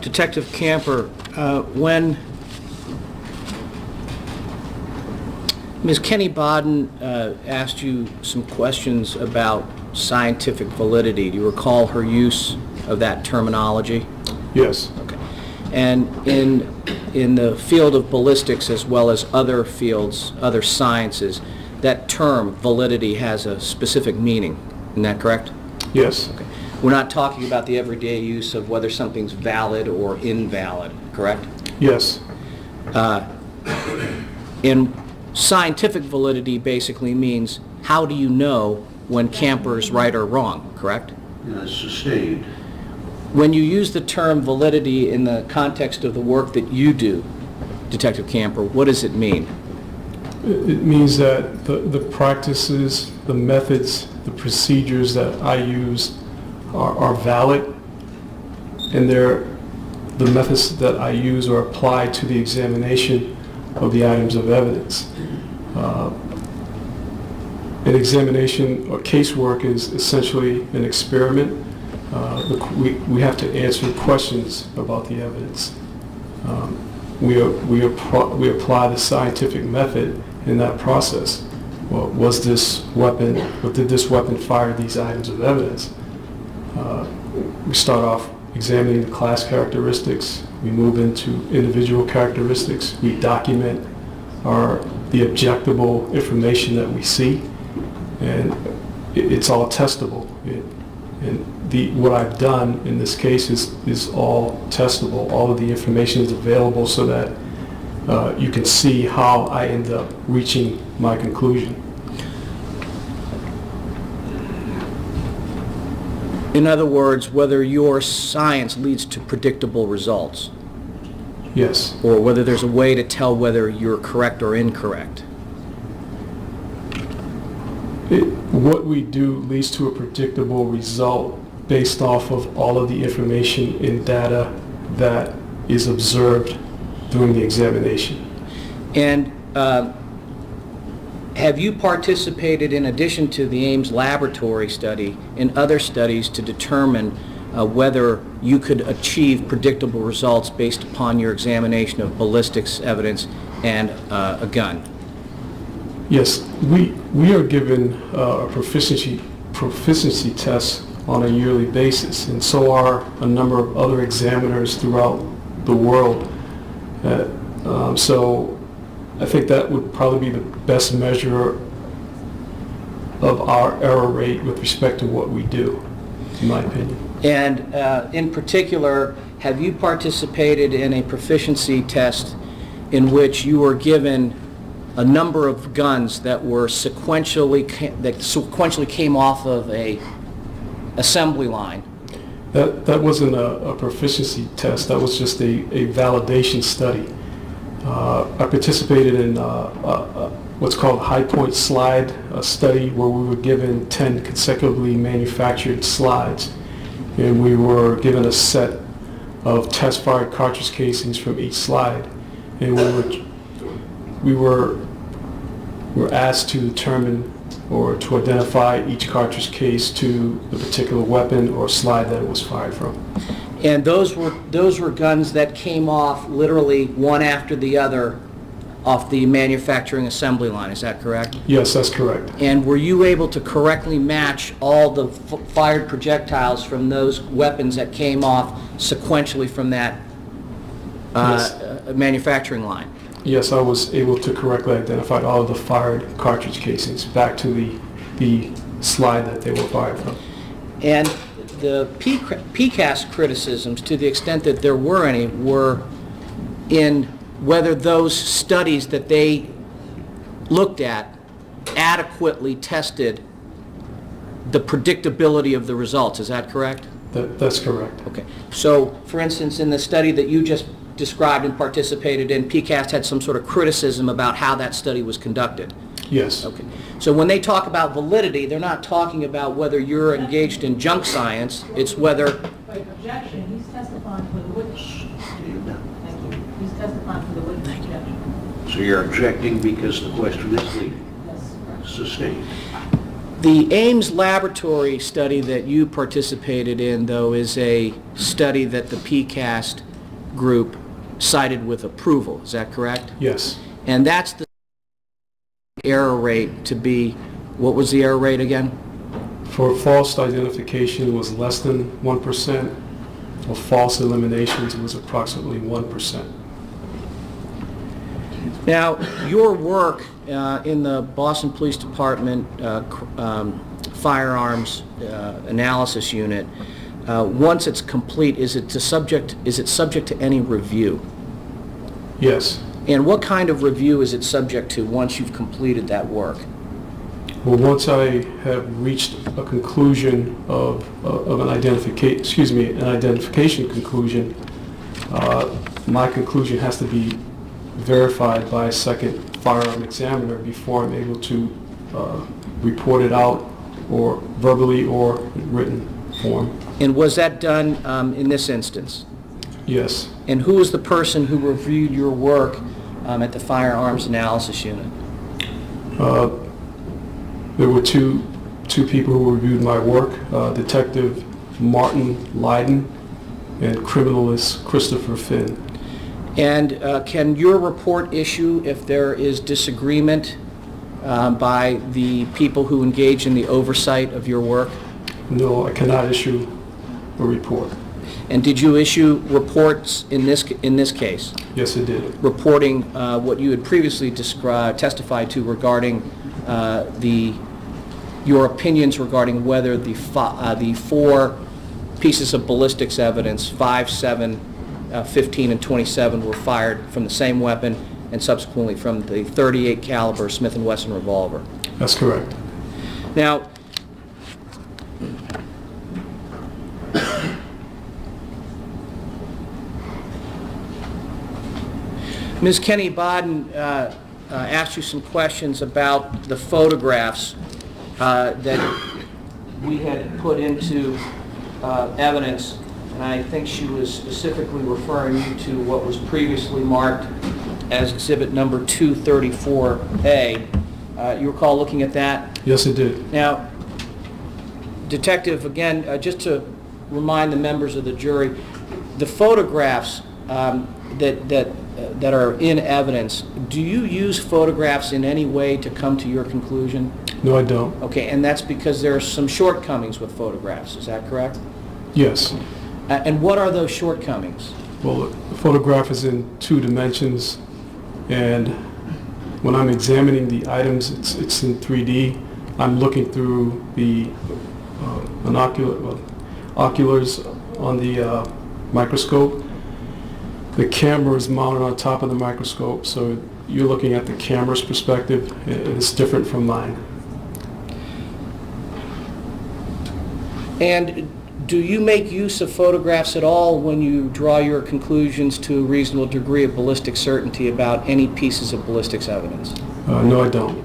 [SPEAKER 4] Detective Camper, when Ms. Kenny BADEN asked you some questions about scientific validity, do you recall her use of that terminology?
[SPEAKER 1] Yes.
[SPEAKER 3] Okay. And in the field of ballistics as well as other fields, other sciences,
[SPEAKER 4] that term, validity, has a specific meaning. Isn't that correct?
[SPEAKER 1] Yes.
[SPEAKER 4] Okay. We're not talking about the everyday use of whether something's valid or invalid, correct?
[SPEAKER 1] Yes.
[SPEAKER 4] And scientific validity basically means how do you know when camper's right or wrong, correct?
[SPEAKER 2] Sustained.
[SPEAKER 4] When you use the term validity in the context of the work that you do, Detective Camper, what does it mean?
[SPEAKER 1] It means that the practices, the methods, the procedures that I use are valid, and the methods that I use are applied to the examination of the items of evidence. An examination or casework is essentially an experiment. We have to answer questions about the evidence. We apply the scientific method in that process. Well, did this weapon fire these items of evidence? We start off examining the class characteristics. We move into individual characteristics. We document the objectable information that we see, and it's all testable. What I've done in this case is all testable. All of the information is available so that you can see how I end up reaching my conclusion.
[SPEAKER 4] In other words, whether your science leads to predictable results,
[SPEAKER 1] Yes.
[SPEAKER 4] or whether there's a way to tell whether you're correct or incorrect.
[SPEAKER 1] What we do leads to a predictable result based off of all of the information and data that is observed during the examination.
[SPEAKER 4] And have you participated, in addition to the Ames laboratory study, in other studies to determine whether you could achieve predictable results based upon your examination of ballistics evidence and a gun?
[SPEAKER 1] Yes, we are given a proficiency test on a yearly basis, and so are a number of other examiners throughout the world. So I think that would probably be the best measure of our error rate with respect to what we do, in my opinion.
[SPEAKER 4] And in particular, have you participated in a proficiency test in which you were given a number of guns that were sequentially came off of a assembly line?
[SPEAKER 1] That wasn't a proficiency test. That was just a validation study. I participated in what's called high point slide, a study where we were given 10 consecutively manufactured slides, and we were given a set of test-fired cartridge casings from each slide, and we were asked to determine or to identify each cartridge case to the particular weapon or slide that it was fired from.
[SPEAKER 4] And those were guns that came off literally one after the other off the manufacturing assembly line, is that correct?
[SPEAKER 1] Yes, that's correct.
[SPEAKER 4] And were you able to correctly match all the fired projectiles from those weapons that came off sequentially from that manufacturing line?
[SPEAKER 1] Yes, I was able to correctly identify all of the fired cartridge casings back to the slide that they were fired from.
[SPEAKER 4] And the PCAST criticisms, to the extent that there were any, were in whether those studies that they looked at adequately tested the predictability of the results. Is that correct?
[SPEAKER 1] That's correct.
[SPEAKER 4] Okay. So, for instance, in the study that you just described and participated in, PCAST had some sort of criticism about how that study was conducted.
[SPEAKER 1] Yes.
[SPEAKER 4] Okay. So when they talk about validity, they're not talking about whether you're engaged in junk science. It's whether...
[SPEAKER 3] Objection. He's testifying for the witness. Thank you. He's testifying for the witness. Objection.
[SPEAKER 2] So you're objecting because the question is leading.
[SPEAKER 3] Yes.
[SPEAKER 2] Sustained.
[SPEAKER 4] The Ames laboratory study that you participated in, though, is a study that the PCAST group cited with approval. Is that correct?
[SPEAKER 1] Yes.
[SPEAKER 4] And that's the error rate to be, what was the error rate again?
[SPEAKER 1] For false identification, it was less than 1%. For false eliminations, it was approximately 1%.
[SPEAKER 4] Now, your work in the Boston Police Department firearms analysis unit, once it's complete, is it subject to any review?
[SPEAKER 1] Yes.
[SPEAKER 4] And what kind of review is it subject to once you've completed that work?
[SPEAKER 1] Well, once I have reached a conclusion of an identification conclusion, my conclusion has to be verified by a second firearm examiner before I'm able to report it out, or verbally or in written form.
[SPEAKER 4] And was that done in this instance?
[SPEAKER 1] Yes.
[SPEAKER 4] And who was the person who reviewed your work at the firearms analysis unit?
[SPEAKER 1] There were two people who reviewed my work, Detective Martin Leiden and criminalist Christopher Finn.
[SPEAKER 4] And can your report issue if there is disagreement by the people who engage in the oversight of your work?
[SPEAKER 1] No, I cannot issue a report.
[SPEAKER 4] And did you issue reports in this case?
[SPEAKER 1] Yes, it did.
[SPEAKER 4] Reporting what you had previously testified to regarding your opinions regarding whether the 4 pieces of ballistics evidence, 5, 7, 15, and 27, were fired from the same weapon and subsequently from the .38 caliber Smith & Wesson revolver.
[SPEAKER 1] That's correct.
[SPEAKER 4] Now, Ms. Kenny, BADEN asked you some questions about the photographs that we had put into evidence, and I think she was specifically referring you to what was previously marked as exhibit number 234A. You recall looking at that?
[SPEAKER 1] Yes, it did.
[SPEAKER 4] Now, Detective, again, just to remind the members of the jury, the photographs that are in evidence, do you use photographs in any way to come to your conclusion?
[SPEAKER 1] No, I don't.
[SPEAKER 4] Okay, and that's because there are some shortcomings with photographs, is that correct?
[SPEAKER 1] Yes.
[SPEAKER 4] And what are those shortcomings?
[SPEAKER 1] Well, the photograph is in 2 dimensions, and when I'm examining the items, it's in 3D. I'm looking through the oculars on the microscope. The camera is mounted on top of the microscope, so you're looking at the camera's perspective, and it's different from mine.
[SPEAKER 4] And do you make use of photographs at all when you draw your conclusions to a reasonable degree of ballistic certainty about any pieces of ballistics evidence?
[SPEAKER 1] No, I don't.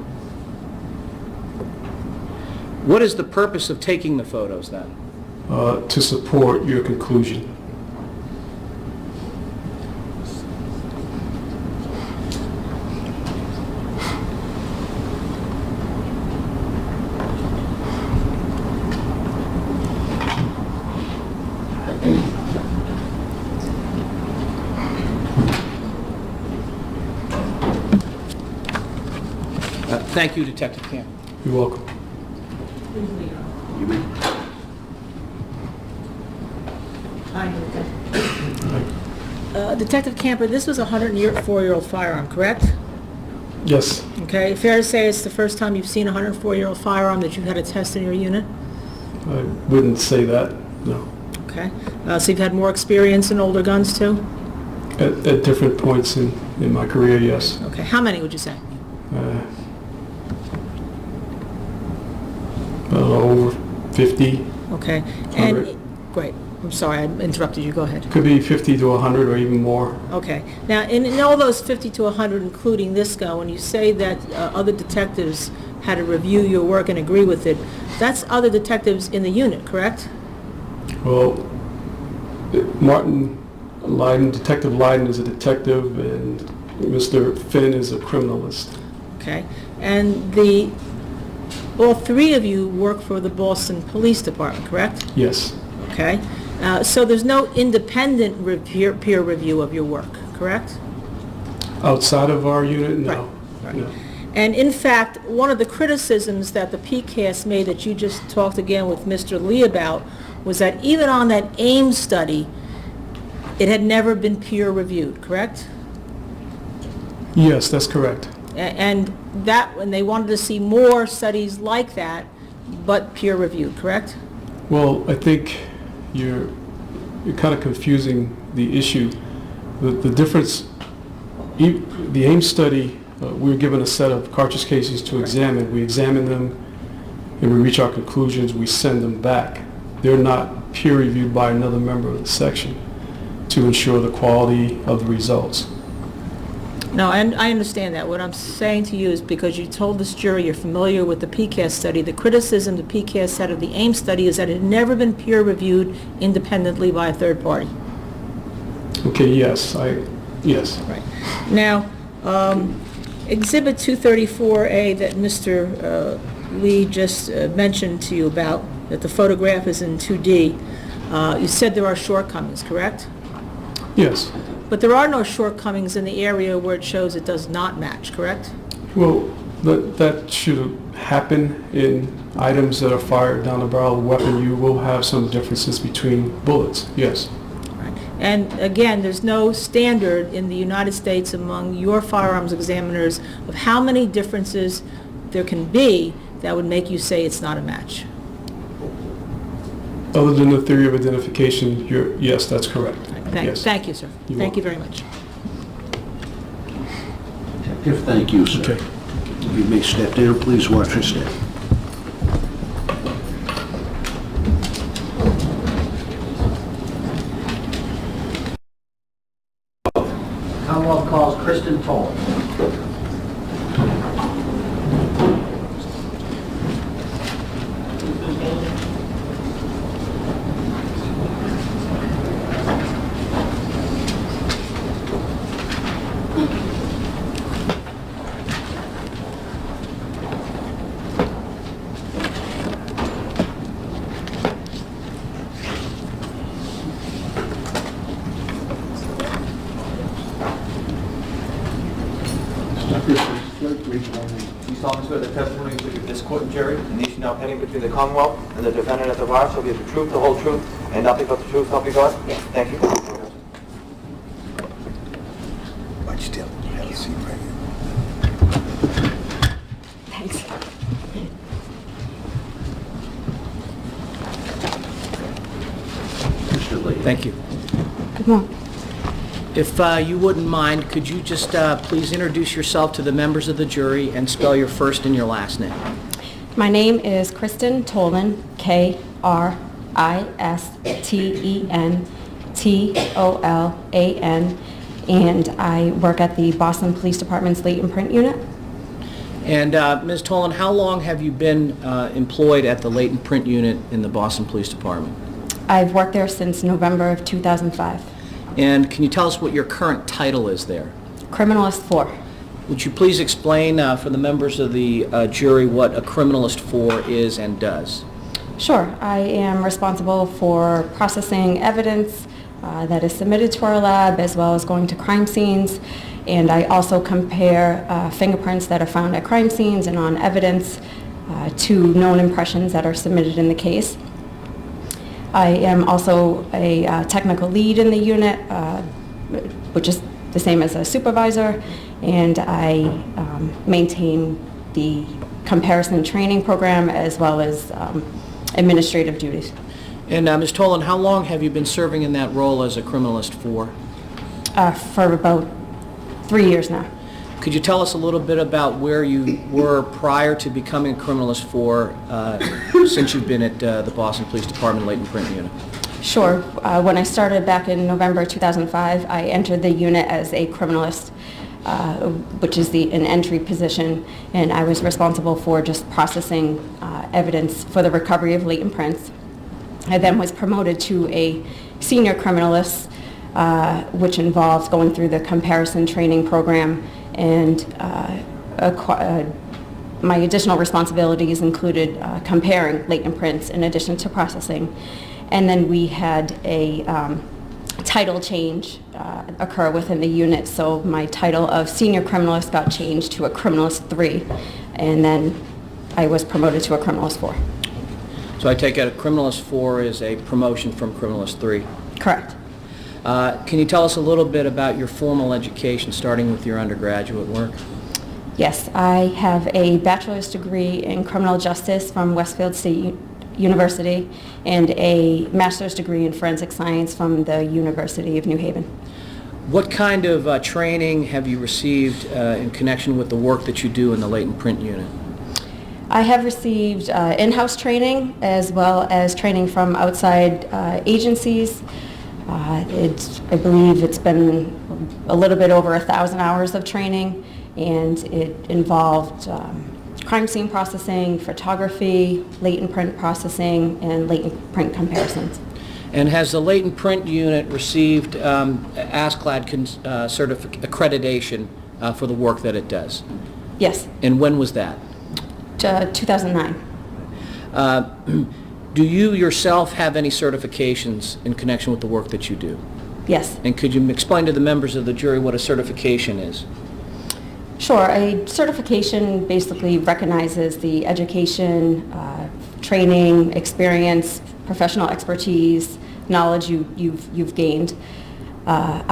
[SPEAKER 4] What is the purpose of taking the photos then?
[SPEAKER 1] To support your conclusion.
[SPEAKER 4] Thank you, Detective Camp.
[SPEAKER 1] You're welcome.
[SPEAKER 2] You may.
[SPEAKER 3] Detective Camper, this was a 104-year-old firearm, correct?
[SPEAKER 1] Yes.
[SPEAKER 3] Okay, fair to say it's the first time you've seen a 104-year-old firearm that you've had a test in your unit?
[SPEAKER 1] I wouldn't say that, no.
[SPEAKER 3] Okay, so you've had more experience in older guns too?
[SPEAKER 1] At different points in my career, yes.
[SPEAKER 3] Okay, how many would you say?
[SPEAKER 1] I don't know, over 50.
[SPEAKER 3] Okay,
[SPEAKER 1] 100.
[SPEAKER 3] and, great, I'm sorry, I interrupted you, go ahead.
[SPEAKER 1] Could be 50 to 100 or even more.
[SPEAKER 3] Okay, now in all those 50 to 100, including this gun, when you say that other detectives had to review your work and agree with it, that's other detectives in the unit, correct?
[SPEAKER 1] Well, Martin Leiden, Detective Leiden is a detective, and Mr. Finn is a criminalist.
[SPEAKER 3] Okay, and all 3 of you work for the Boston Police Department, correct?
[SPEAKER 1] Yes.
[SPEAKER 3] Okay, so there's no independent peer review of your work, correct?
[SPEAKER 1] Outside of our unit, no.
[SPEAKER 3] Right.
[SPEAKER 1] No.
[SPEAKER 3] And in fact, one of the criticisms that the PCAS made that you just talked again with Mr. Lee about was that even on that AIM study, it had never been peer reviewed, correct?
[SPEAKER 1] Yes, that's correct.
[SPEAKER 3] And that, when they wanted to see more studies like that, but peer-reviewed, correct?
[SPEAKER 1] Well, I think you're kind of confusing the issue. The difference, the AIM study, we were given a set of cartridge casings to examine. We examine them, and we reach our conclusions. We send them back. They're not peer-reviewed by another member of the section to ensure the quality of the results.
[SPEAKER 3] No, and I understand that. What I'm saying to you is because you told this jury you're familiar with the PCAST study, the criticism the PCAST had of the AIM study is that it had never been peer-reviewed independently by a third party.
[SPEAKER 1] Okay, yes, yes.
[SPEAKER 3] Right. Now, Exhibit 234A that Mr. Lee just mentioned to you about, that the photograph is in 2D, you said there are shortcomings, correct?
[SPEAKER 1] Yes.
[SPEAKER 3] But there are no shortcomings in the area where it shows it does not match, correct?
[SPEAKER 1] Well, that should happen in items that are fired down the barrel of a weapon. You will have some differences between bullets, yes.
[SPEAKER 3] Right. And again, there's no standard in the United States among your firearms examiners of how many differences there can be that would make you say it's not a match.
[SPEAKER 1] Other than the theory of identification, yes, that's correct. Yes.
[SPEAKER 3] Thank you, sir.
[SPEAKER 1] You're
[SPEAKER 3] Thank you very much.
[SPEAKER 2] Detective, thank you, sir.
[SPEAKER 1] Okay.
[SPEAKER 2] You may step down. Please watch your step.
[SPEAKER 4] Commonwealth calls Kristen Toll.
[SPEAKER 5] You solemnly swear the testimony you give this court and jury and these now pending between the Commonwealth and the defendant at the bar shall be the truth, the whole truth, and nothing but the truth, help you God? Yes. Thank you.
[SPEAKER 6] Watch still. Have a seat right here.
[SPEAKER 3] Thanks.
[SPEAKER 2] Mr. Lee.
[SPEAKER 4] Thank you.
[SPEAKER 7] Good morning.
[SPEAKER 4] If you wouldn't mind, could you just please introduce yourself to the members of the jury and spell your first and your last name?
[SPEAKER 7] My name is Kristen Tolan, KristenTolan, and I work at the Boston Police Department's latent print unit.
[SPEAKER 4] And Ms. Tolan, how long have you been employed at the latent print unit in the Boston Police Department?
[SPEAKER 7] I've worked there since November of 2005.
[SPEAKER 4] And can you tell us what your current title is there?
[SPEAKER 7] Criminalist 4.
[SPEAKER 4] Would you please explain for the members of the jury what a criminalist 4 is and does?
[SPEAKER 7] Sure. I am responsible for processing evidence that is submitted to our lab, as well as going to crime scenes, and I also compare fingerprints that are found at crime scenes and on evidence to known impressions that are submitted in the case. I am also a technical lead in the unit, which is the same as a supervisor, and I maintain the comparison training program as well as administrative duties.
[SPEAKER 4] And Ms. Tolan, how long have you been serving in that role as a criminalist 4?
[SPEAKER 7] For about 3 years now.
[SPEAKER 4] Could you tell us a little bit about where you were prior to becoming a criminalist 4 since you've been at the Boston Police Department latent print unit?
[SPEAKER 7] Sure. When I started back in November 2005, I entered the unit as a criminalist, which is an entry position, and I was responsible for just processing evidence for the recovery of latent prints. I then was promoted to a senior criminalist, which involves going through the comparison training program, and my additional responsibilities included comparing latent prints in addition to processing. And then we had a title change occur within the unit, so my title of senior criminalist got changed to a criminalist 3, and then I was promoted to a criminalist 4.
[SPEAKER 4] So I take it a criminalist 4 is a promotion from criminalist 3?
[SPEAKER 7] Correct.
[SPEAKER 4] Can you tell us a little bit about your formal education, starting with your undergraduate work?
[SPEAKER 7] Yes, I have a bachelor's degree in criminal justice from Westfield State University and a master's degree in forensic science from the University of New Haven.
[SPEAKER 4] What kind of training have you received in connection with the work that you do in the latent print unit?
[SPEAKER 7] I have received in-house training as well as training from outside agencies. I believe it's been a little bit over 1,000 hours of training, and it involved crime scene processing, photography, latent print processing, and latent print comparisons.
[SPEAKER 4] And has the latent print unit received ASCLD accreditation for the work that it does?
[SPEAKER 7] Yes,
[SPEAKER 4] And when was that?
[SPEAKER 7] 2009.
[SPEAKER 4] Do you yourself have any certifications in connection with the work that you do?
[SPEAKER 7] Yes.
[SPEAKER 4] And could you explain to the members of the jury what a certification is?
[SPEAKER 7] Sure. A certification basically recognizes the education, training, experience, professional expertise, knowledge you've gained. I'm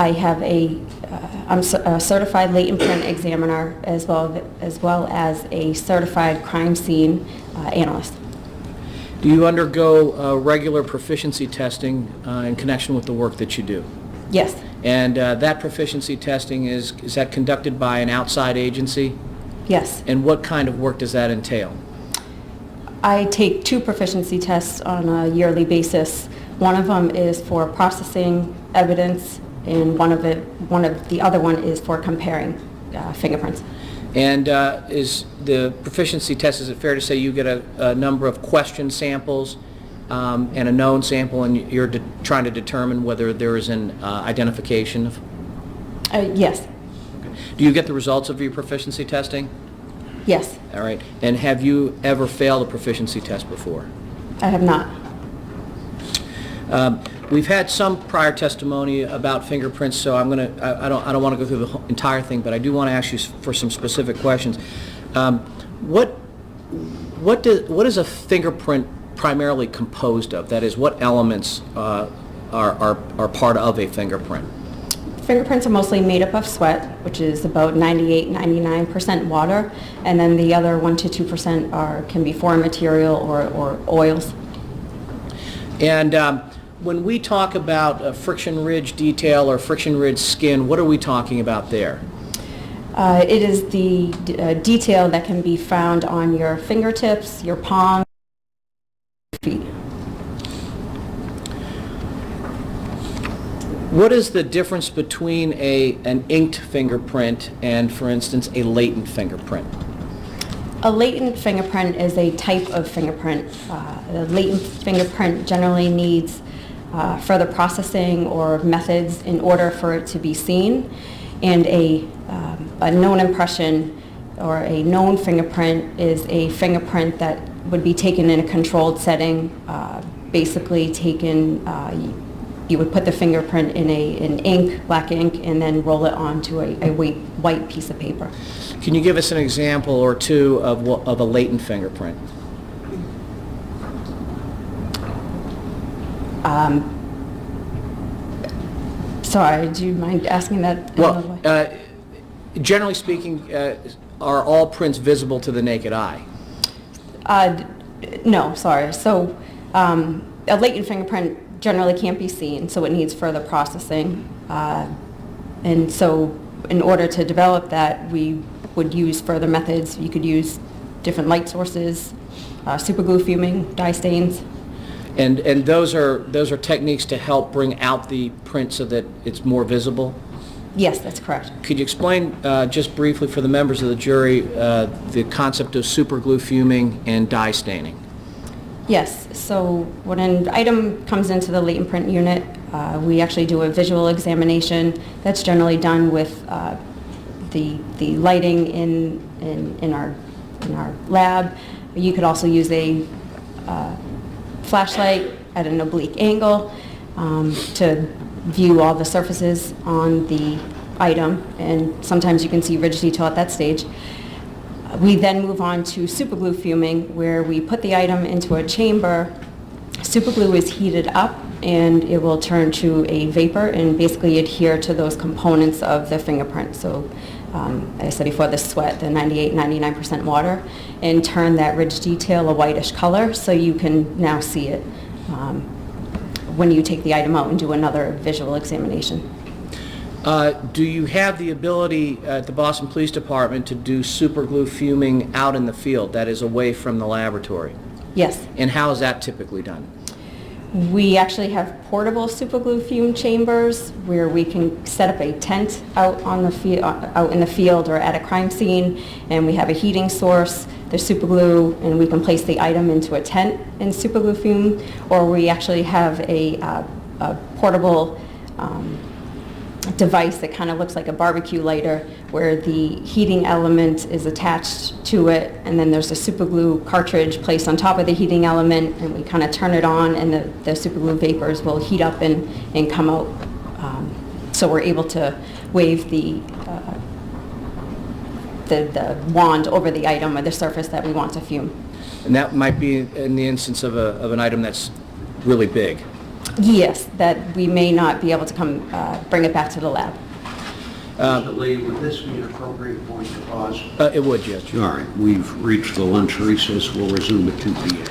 [SPEAKER 7] a certified latent print examiner as well as a certified crime scene analyst.
[SPEAKER 4] Do you undergo regular proficiency testing in connection with the work that you do?
[SPEAKER 7] Yes.
[SPEAKER 4] And that proficiency testing, is that conducted by an outside agency?
[SPEAKER 7] Yes.
[SPEAKER 4] And what kind of work does that entail?
[SPEAKER 7] I take 2 proficiency tests on a yearly basis. One of them is for processing evidence, and the other one is for comparing fingerprints.
[SPEAKER 4] And is the proficiency test, is it fair to say you get a number of question samples and a known sample, and you're trying to determine whether there is an identification?
[SPEAKER 7] Yes.
[SPEAKER 4] Do you get the results of your proficiency testing?
[SPEAKER 7] Yes.
[SPEAKER 4] All right. And have you ever failed a proficiency test before?
[SPEAKER 7] I have not.
[SPEAKER 4] We've had some prior testimony about fingerprints, so I don't want to go through the entire thing, but I do want to ask you for some specific questions. What is a fingerprint primarily composed of? That is, what elements are part of a fingerprint?
[SPEAKER 7] Fingerprints are mostly made up of sweat, which is about 98-99% water, and then the other 1% to 2% can be foreign material or oils.
[SPEAKER 4] And when we talk about friction ridge detail or friction ridge skin, what are we talking about there?
[SPEAKER 7] It is the detail that can be found on your fingertips, your palms, your feet.
[SPEAKER 4] What is the difference between an inked fingerprint and, for instance, a latent fingerprint?
[SPEAKER 7] A latent fingerprint is a type of fingerprint. A latent fingerprint generally needs further processing or methods in order for it to be seen, and a known impression or a known fingerprint is a fingerprint that would be taken in a controlled setting, basically taken, you would put the fingerprint in ink, black ink, and then roll it onto a white piece of paper.
[SPEAKER 4] Can you give us an example or two of a latent fingerprint?
[SPEAKER 7] Sorry, do you mind asking that?
[SPEAKER 4] Well, generally speaking, are all prints visible to the naked eye?
[SPEAKER 7] No, sorry. So a latent fingerprint generally can't be seen, so it needs further processing. And so in order to develop that, we would use further methods. You could use different light sources, super glue fuming, dye stains.
[SPEAKER 4] And those are techniques to help bring out the print so that it's more visible?
[SPEAKER 7] Yes, that's correct.
[SPEAKER 4] Could you explain just briefly for the members of the jury the concept of super glue fuming and dye staining?
[SPEAKER 7] Yes, so when an item comes into the latent print unit, we actually do a visual examination. That's generally done with the lighting in our lab. You could also use a flashlight at an oblique angle to view all the surfaces on the item, and sometimes you can see ridge detail at that stage. We then move on to superglue fuming, where we put the item into a chamber. Superglue is heated up and it will turn to a vapor and basically adhere to those components of the fingerprint. So as I said before, the sweat, the 98-99% water, and turn that ridge detail a whitish color so you can now see it when you take the item out and do another visual examination.
[SPEAKER 4] Do you have the ability at the Boston Police Department to do superglue fuming out in the field, that is away from the laboratory?
[SPEAKER 7] Yes.
[SPEAKER 4] And how is that typically done?
[SPEAKER 7] We actually have portable superglue fume chambers where we can set up a tent out in the field or at a crime scene, and we have a heating source, the superglue, and we can place the item into a tent in superglue fume, or we actually have a portable device that kind of looks like a barbecue lighter where the heating element is attached to it, and then there's a superglue cartridge placed on top of the heating element, and we kind of turn it on, and the superglue vapors will heat up and come out. So we're able to wave the wand over the item or the surface that we want to fume.
[SPEAKER 4] And that might be in the instance of an item that's really big.
[SPEAKER 7] Yes, that we may not be able to come bring it back to the lab.
[SPEAKER 2] Mr. Lee, would this be an appropriate point to pause?
[SPEAKER 4] It would, Judge.
[SPEAKER 2] All right, we've reached the lunch recess. We'll resume at 2 p.m.